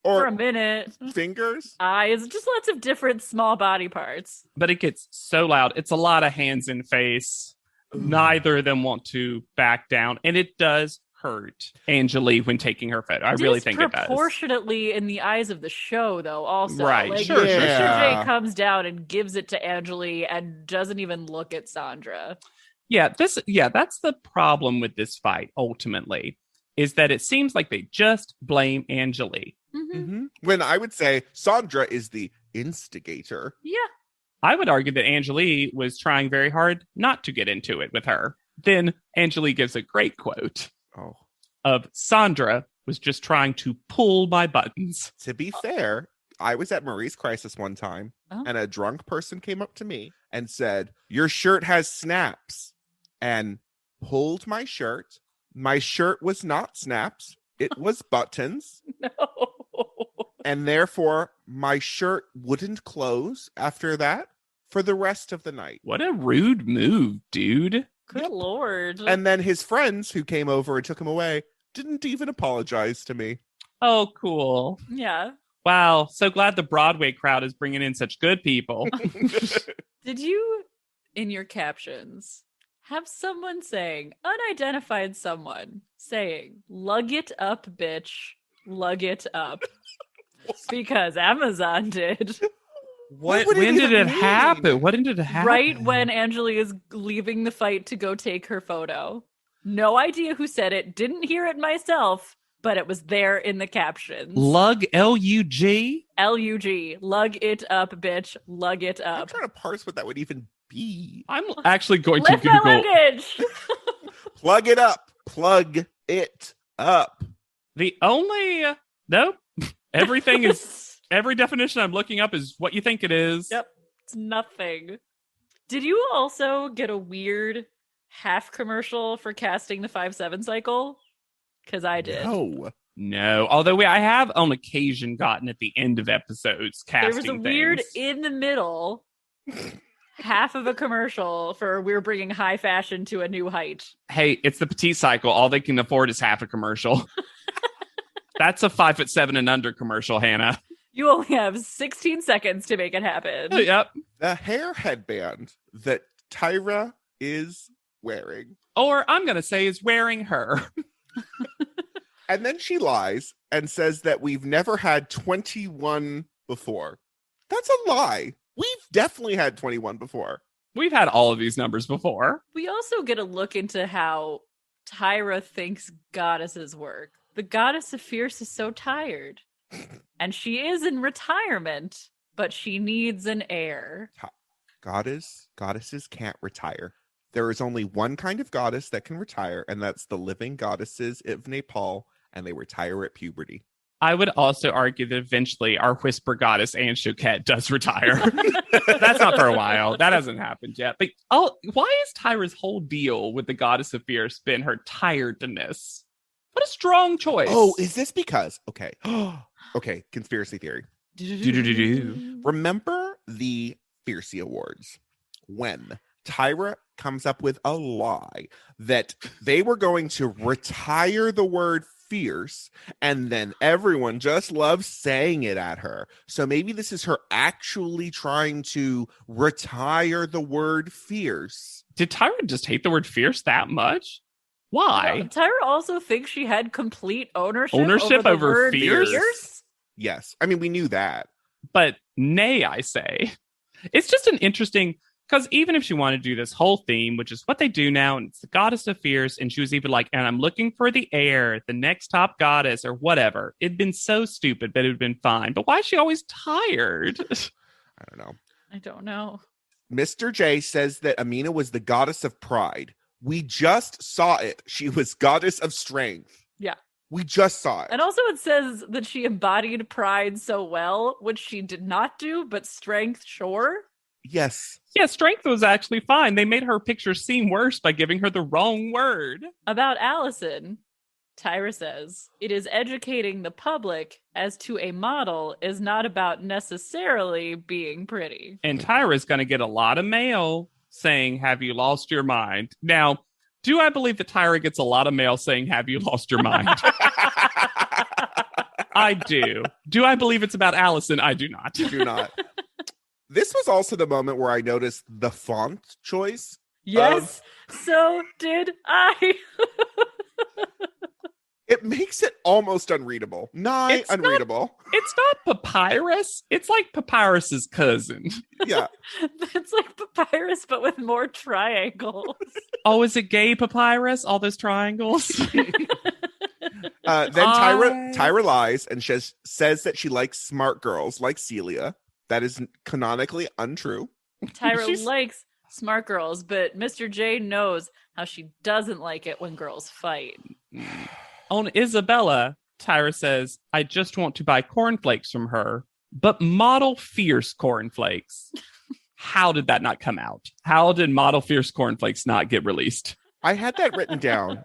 Speaker 2: For
Speaker 1: Or
Speaker 2: a minute.
Speaker 1: fingers.
Speaker 2: Eyes, just lots of different small body parts.
Speaker 3: But it gets so loud. It's a lot of hands and face. Neither of them want to back down. And it does hurt Angeli when taking her photo. I really think it does.
Speaker 2: Disproportionately in the eyes of the show, though, also.
Speaker 3: Right,
Speaker 2: Like,
Speaker 3: sure.
Speaker 2: Mr.
Speaker 1: Yeah.
Speaker 2: J comes down and gives it to Angeli and doesn't even look at Sandra.
Speaker 3: Yeah, that's the problem with this fight, ultimately, is that it seems like they just blame Angeli.
Speaker 2: Mm-hmm.
Speaker 1: Mhm. When I would say Sandra is the instigator.
Speaker 2: Yeah.
Speaker 3: I would argue that Angeli was trying very hard not to get into it with her. Then Angeli gives a great quote
Speaker 1: Oh,
Speaker 3: of Sandra was just trying to pull my buttons.
Speaker 1: to be fair, I was at Marie's Crisis one time,
Speaker 2: Oh.
Speaker 1: and a drunk person came up to me and said, "Your shirt has snaps," and pulled my shirt, My shirt was not snaps. It was buttons.
Speaker 2: No.
Speaker 1: And therefore, my shirt wouldn't close after that for the rest of the night.
Speaker 3: What a rude move, dude.
Speaker 2: Good Lord.
Speaker 1: And then his friends who came over and took him away didn't even apologize to me.
Speaker 3: Oh, cool.
Speaker 2: Yeah.
Speaker 3: Wow. So glad the Broadway crowd is bringing in such good people.
Speaker 2: Did you, in your captions, have someone saying, unidentified someone saying, lug it up, bitch, lug it up? Because Amazon did.
Speaker 1: What would
Speaker 3: When
Speaker 1: it
Speaker 3: did
Speaker 1: even
Speaker 3: it
Speaker 1: mean?
Speaker 3: happen? What did it happen?
Speaker 2: Right when Angela is leaving the fight to go take her photo. No idea who said it. Didn't hear it myself, but it was there in the captions.
Speaker 3: Lug, L-U-G?
Speaker 2: L-U-G. Lug it up, bitch. Lug it
Speaker 1: I'm
Speaker 2: up.
Speaker 1: trying to parse what that would even be.
Speaker 3: I'm actually going to
Speaker 2: Lift my
Speaker 3: Google.
Speaker 2: luggage!
Speaker 1: Plug it up. Plug it up.
Speaker 3: The only... Nope. Everything is... Every definition I'm looking up is what you think it is.
Speaker 2: Yep. It's nothing. Did you also get a weird half commercial for casting the 5/7 cycle? Because I did.
Speaker 3: No. Although I have on occasion gotten at the end of episodes casting
Speaker 2: There was a
Speaker 3: things.
Speaker 2: weird in the middle half of a commercial for we're bringing high fashion to a new height.
Speaker 3: Hey, it's the petite cycle. All they can afford is half a commercial. That's a 5'7" and under commercial, Hannah.
Speaker 2: You only have 16 seconds to make it happen.
Speaker 3: Yep.
Speaker 1: The hair headband that Tyra is wearing.
Speaker 3: Or I'm going to say is wearing her.
Speaker 1: And then she lies and says that we've never had 21 before. That's a lie. We've definitely had 21 before.
Speaker 3: We've had all of these numbers before.
Speaker 2: We also get a look into how Tyra thinks goddesses work. The goddess of fierce is so tired. And she is in retirement, but she needs an heir.
Speaker 1: Goddesses can't retire. There is only one kind of goddess that can retire, and that's the living goddesses of Nepal, and they retire at puberty.
Speaker 3: I would also argue that eventually our whisper goddess Anne Choquette does retire. That's not for a while. That hasn't happened yet. But why is Tyra's whole deal with the goddess of fierce been her tiredness? What a strong choice.
Speaker 1: Oh, is this because... Okay. Okay, conspiracy theory. Remember the Fiercey Awards when Tyra comes up with a lie that they were going to retire the word fierce, and then everyone just loves saying it at her. So maybe this is her actually trying to retire the word fierce.
Speaker 3: Did Tyra just hate the word fierce that much? Why?
Speaker 2: No, Tyra also thinks she had complete ownership
Speaker 3: over
Speaker 2: the word
Speaker 3: fierce?
Speaker 1: Yes. I mean, we knew that.
Speaker 3: But nay, I say. It's just an interesting... Because even if she wanted to do this whole theme, which is what they do now, and it's the goddess of fierce, and she was even like, and I'm looking for the heir, the next top goddess, or whatever. It'd been so stupid, but it'd been fine. But why is she always tired?
Speaker 1: I don't know.
Speaker 2: I don't know.
Speaker 1: Mr. J says that Amina was the goddess of pride. We just saw it. She was goddess of strength.
Speaker 2: Yeah.
Speaker 1: We just saw it.
Speaker 2: And also it says that she embodied pride so well, which she did not do, but strength, sure.
Speaker 1: Yes.
Speaker 3: Yeah, strength was actually fine. They made her picture seem worse by giving her the wrong word.
Speaker 2: About Allison, Tyra says, it is educating the public as to a model is not about necessarily being pretty.
Speaker 3: And Tyra's going to get a lot of mail saying, have you lost your mind? Now, do I believe that Tyra gets a lot of mail saying, have you lost your mind? I do. Do I believe it's about Allison? I do not.
Speaker 1: Do not. This was also the moment where I noticed the font choice.
Speaker 2: Yes, so did I.
Speaker 1: It makes it almost unreadable. Nigh unreadable.
Speaker 3: It's not papyrus. It's like papyrus's cousin.
Speaker 1: Yeah.
Speaker 2: It's like papyrus, but with more triangles.
Speaker 3: Oh, is it gay papyrus? All those triangles?
Speaker 1: Then Tyra lies and says that she likes smart girls like Celia. That is canonically untrue.
Speaker 2: Tyra likes smart girls, but Mr. J knows how she doesn't like it when girls fight.
Speaker 3: On Isabella, Tyra says, I just want to buy cornflakes from her, but model fierce cornflakes. How did that not come out? How did model fierce cornflakes not get released?
Speaker 1: I had that written down.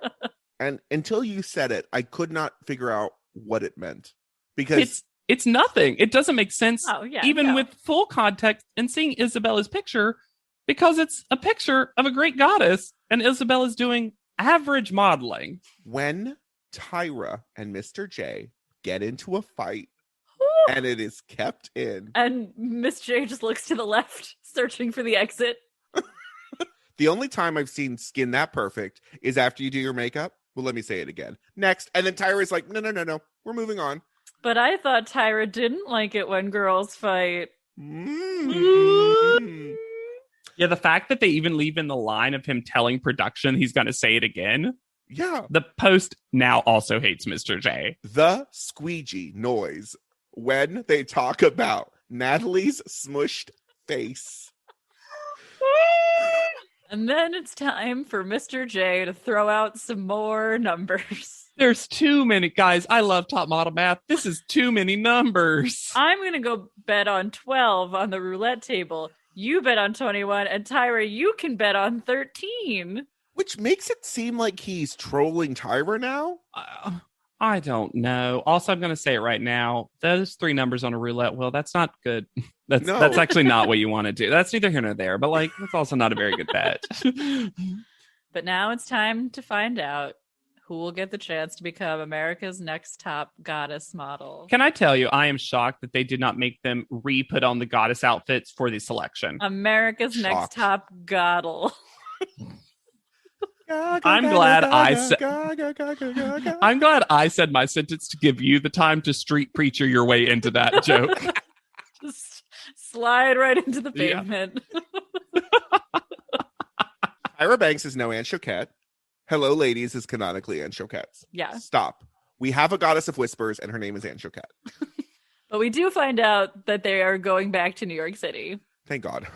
Speaker 1: And until you said it, I could not figure out what it meant. Because
Speaker 3: it's nothing. It doesn't make sense, even with full context and seeing Isabella's picture, because it's a picture of a great goddess, and Isabella's doing average modeling.
Speaker 1: When Tyra and Mr. J get into a fight, and it is kept in.
Speaker 2: And Miss J just looks to the left, searching for the exit.
Speaker 1: The only time I've seen skin that perfect is after you do your makeup. Well, let me say it again. Next. And then Tyra's like, no. We're moving on.
Speaker 2: But I thought Tyra didn't like it when girls fight.
Speaker 1: Mm-hmm.
Speaker 3: Yeah, the fact that they even leave in the line of him telling production he's going to say it again.
Speaker 1: Yeah.
Speaker 3: The Post now also hates Mr. J.
Speaker 1: The squeegee noise when they talk about Natalie's smushed face.
Speaker 2: And then it's time for Mr. J to throw out some more numbers.
Speaker 3: There's too many. Guys, I love top model math. This is too many numbers.
Speaker 2: I'm going to go bet on 12 on the roulette table. You bet on 21. And Tyra, you can bet on 13.
Speaker 1: Which makes it seem like he's trolling Tyra now?
Speaker 3: I don't know. Also, I'm going to say it right now. Those 3 numbers on a roulette wheel, that's not good. That's actually not what you want to do. That's neither here nor there. But, like, that's also not a very good bet.
Speaker 2: But now it's time to find out who will get the chance to become America's next top goddess model.
Speaker 3: Can I tell you, I am shocked that they did not make them re-put on the goddess outfits for the selection.
Speaker 2: America's next top goddel.
Speaker 3: I'm glad I said my sentence to give you the time to street preacher your way into that joke.
Speaker 2: Just slide right into the pavement.
Speaker 1: Yeah. Tyra Banks is no Anne Choquette. Hello, Ladies is canonically Anne Choquette.
Speaker 2: Yeah.
Speaker 1: Stop. We have a goddess of whispers, and her name is Anne Choquette.
Speaker 2: But we do find out that they are going back to New York City.
Speaker 1: Thank God.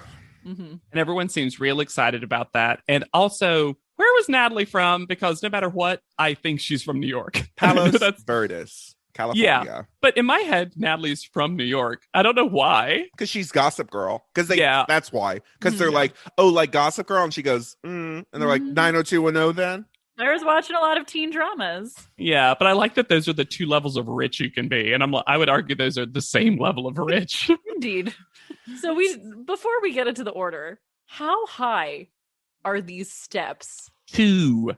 Speaker 2: Mm-hmm.
Speaker 3: And everyone seems real excited about that. And also, where was Natalie from? Because no matter what, I think she's from New York.
Speaker 1: Palos Verdes, California.
Speaker 3: Yeah, but in my head, Natalie's from New York. I don't know why.
Speaker 1: Because she's Gossip Girl. That's why. Because they're like, oh, like Gossip Girl? And she goes, and they're like, 90210 then?
Speaker 2: I was watching a lot of teen dramas.
Speaker 3: Yeah, but I like that those are the 2 levels of rich you can be. And I would argue those are the same level of rich.
Speaker 2: Indeed. So before we get into the order, how high are these steps?
Speaker 3: Too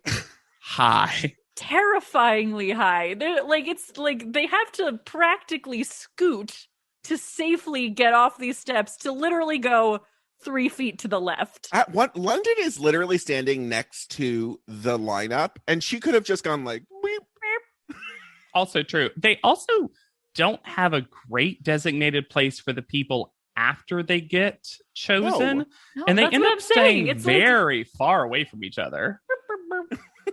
Speaker 3: high.
Speaker 2: Terrifyingly high. They're like, it's like they have to practically scoot to safely get off these steps to literally go 3 feet to the left.
Speaker 1: London is literally standing next to the lineup, and she could have just gone like, beep, beep.
Speaker 3: Also true. They also don't have a great designated place for the people after they get chosen.
Speaker 2: No,
Speaker 3: and they end up staying
Speaker 2: it's
Speaker 3: very far away from each other.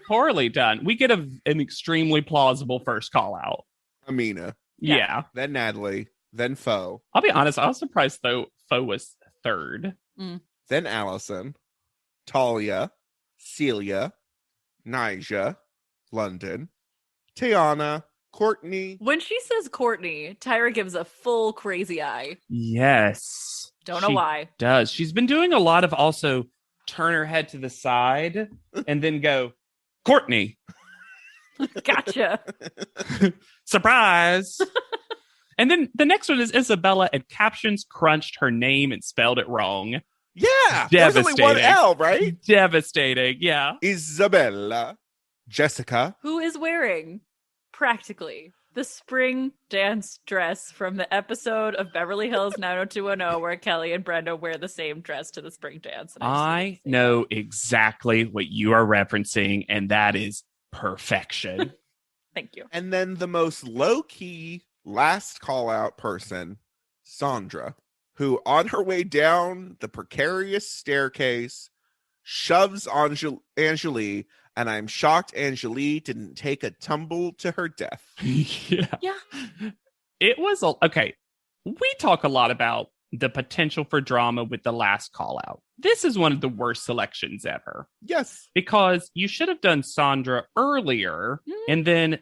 Speaker 3: Poorly done. We get an extremely plausible first call out.
Speaker 1: Amina.
Speaker 3: Yeah.
Speaker 1: Then Natalie. Then Foe.
Speaker 3: I'll be honest, I was surprised though Foe was 3rd.
Speaker 1: Then Allison. Talia. Celia. Nyjah. London. Tiana. Courtney.
Speaker 2: When she says Courtney, Tyra gives a full crazy eye.
Speaker 3: Yes.
Speaker 2: Don't know why.
Speaker 3: Does. She's been doing a lot of also turn her head to the side and then go, Courtney.
Speaker 2: Gotcha.
Speaker 3: Surprise. And then the next one is Isabella, and captions crunched her name and spelled it wrong.
Speaker 1: Yeah. There's only one L, right?
Speaker 3: Devastating. Yeah.
Speaker 1: Isabella. Jessica.
Speaker 2: Who is wearing, practically, the spring dance dress from the episode of Beverly Hills 90210 where Kelly and Brenda wear the same dress to the spring dance.
Speaker 3: I know exactly what you are referencing, and that is perfection.
Speaker 2: Thank you.
Speaker 1: And then the most low-key last call-out person, Sandra, who on her way down the precarious staircase shoves Angelique, and I'm shocked Angelique didn't take a tumble to her death.
Speaker 3: Yeah. It was okay. We talk a lot about the potential for drama with the last call out. This is one of the worst selections ever.
Speaker 1: Yes.
Speaker 3: Because you should have done Sandra earlier, and then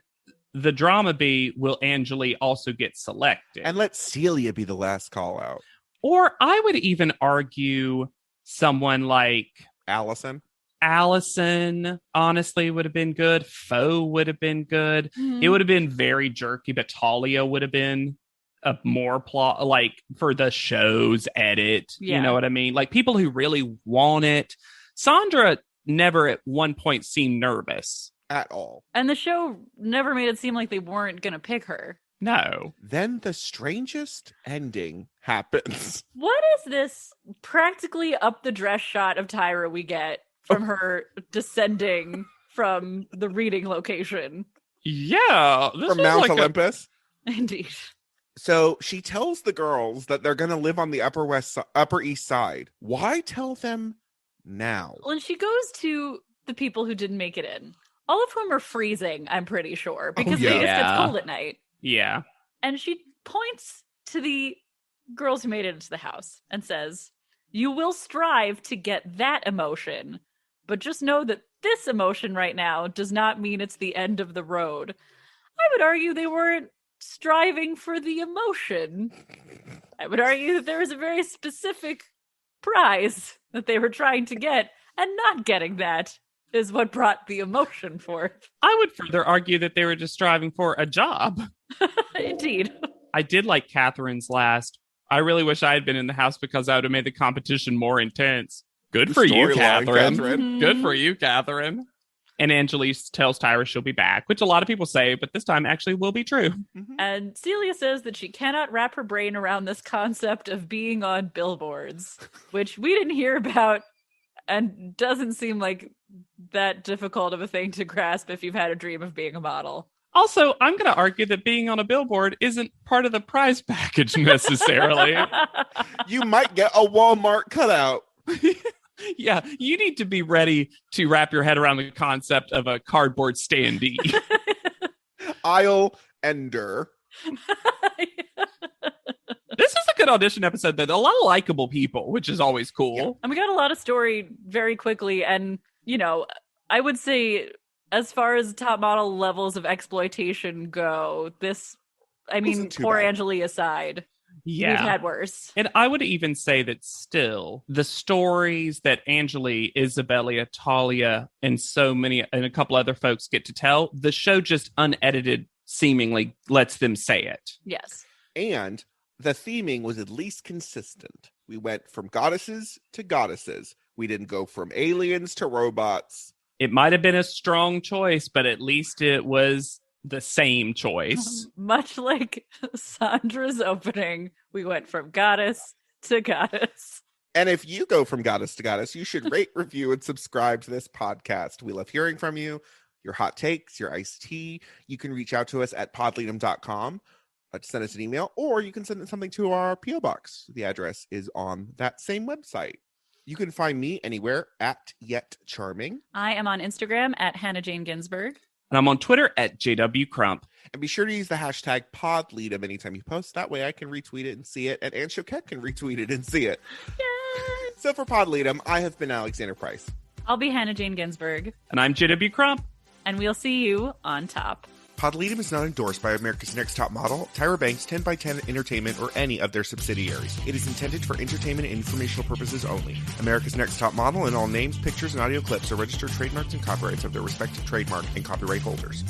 Speaker 3: the drama be, will Angelique also get selected?
Speaker 1: And let Celia be the last call out.
Speaker 3: Or I would even argue someone like
Speaker 1: Allison.
Speaker 3: Allison, honestly, would have been good. Foe would have been good.
Speaker 2: Mhm.
Speaker 3: It would have been very jerky, but Talia would have been a more plot, like for the show's edit.
Speaker 2: Yeah.
Speaker 3: You know what I mean? Like people who really want it. Sandra never at one point seemed nervous.
Speaker 1: At all.
Speaker 2: And the show never made it seem like they weren't going to pick her.
Speaker 3: No.
Speaker 1: Then the strangest ending happens.
Speaker 2: What is this practically up the dress shot of Tyra we get from her descending from the reading location?
Speaker 3: Yeah. This
Speaker 1: From
Speaker 3: is
Speaker 1: Mount
Speaker 3: like
Speaker 1: Olympus.
Speaker 2: Indeed.
Speaker 1: So she tells the girls that they're going to live on the Upper East Side. Why tell them now?
Speaker 2: When she goes to the people who didn't make it in, all of whom are freezing, I'm pretty sure, because
Speaker 1: yeah.
Speaker 2: Vegas gets
Speaker 3: Yeah.
Speaker 2: cold at night.
Speaker 3: Yeah.
Speaker 2: And she points to the girls who made it into the house and says, "You will strive to get that emotion, but just know that this emotion right now does not mean it's the end of the road." I would argue they weren't striving for the emotion. I would argue that there was a very specific prize that they were trying to get, and not getting that is what brought the emotion forth.
Speaker 3: I would further argue that they were just striving for a job.
Speaker 2: Indeed.
Speaker 3: I did like Catherine's last. I really wish I had been in the house because I would have made the competition more intense. Good for you,
Speaker 1: Storyline,
Speaker 3: Catherine.
Speaker 1: Catherine.
Speaker 3: Good for you, Catherine. And Angelique tells Tyra she'll be back, which a lot of people say, but this time actually will be true.
Speaker 2: And Celia says that she cannot wrap her brain around this concept of being on billboards, which we didn't hear about and doesn't seem like that difficult of a thing to grasp if you've had a dream of being a model.
Speaker 3: Also, I'm going to argue that being on a billboard isn't part of the prize package necessarily.
Speaker 1: You might get a Walmart cutout.
Speaker 3: Yeah, you need to be ready to wrap your head around the concept of a cardboard standee.
Speaker 1: Aisle ender.
Speaker 3: This is a good audition episode, though. A lot of likable people, which is always cool.
Speaker 1: Yeah.
Speaker 2: And we got a lot of story very quickly. And, you know, I would say as far as top model levels of exploitation go, this, I mean,
Speaker 1: Wasn't too
Speaker 2: poor
Speaker 1: bad.
Speaker 2: Angelique aside,
Speaker 3: Yeah.
Speaker 2: we've had worse.
Speaker 3: And I would even say that still, the stories that Angeli, Isabella, Talia, and and a couple other folks get to tell, the show just unedited seemingly lets them say it.
Speaker 2: Yes.
Speaker 1: And the theming was at least consistent. We went from goddesses to goddesses. We didn't go from aliens to robots.
Speaker 3: It might have been a strong choice, but at least it was the same choice.
Speaker 2: Much like Sandra's opening, we went from goddess to goddess.
Speaker 1: And if you go from goddess to goddess, you should rate, review, and subscribe to this podcast. We love hearing from you, your hot takes, your iced tea. You can reach out to us at podleadum.com to send us an email, or you can send something to our P.O. Box. The address is on that same website. You can find me anywhere at Yet Charming.
Speaker 2: I am on Instagram at Hannah Jane Ginsburg.
Speaker 3: And I'm on Twitter at JW Crump.
Speaker 1: And be sure to use the hashtag PodLeadum anytime you post. That way I can retweet it and see it, and Anne Choquette can retweet it and see it.
Speaker 2: Yay!
Speaker 1: So for PodLeadum, I have been Alexander Price.
Speaker 2: I'll be Hannah Jane Ginsburg.
Speaker 3: And I'm JW Crump.
Speaker 2: And we'll see you on top.
Speaker 1: PodLeadum is not endorsed by America's Next Top Model, Tyra Banks, 10x10 Entertainment, or any of their subsidiaries. It is intended for entertainment and informational purposes only. America's Next Top Model and all names, pictures, and audio clips are registered trademarks and copyrights of their respective trademark and copyright holders.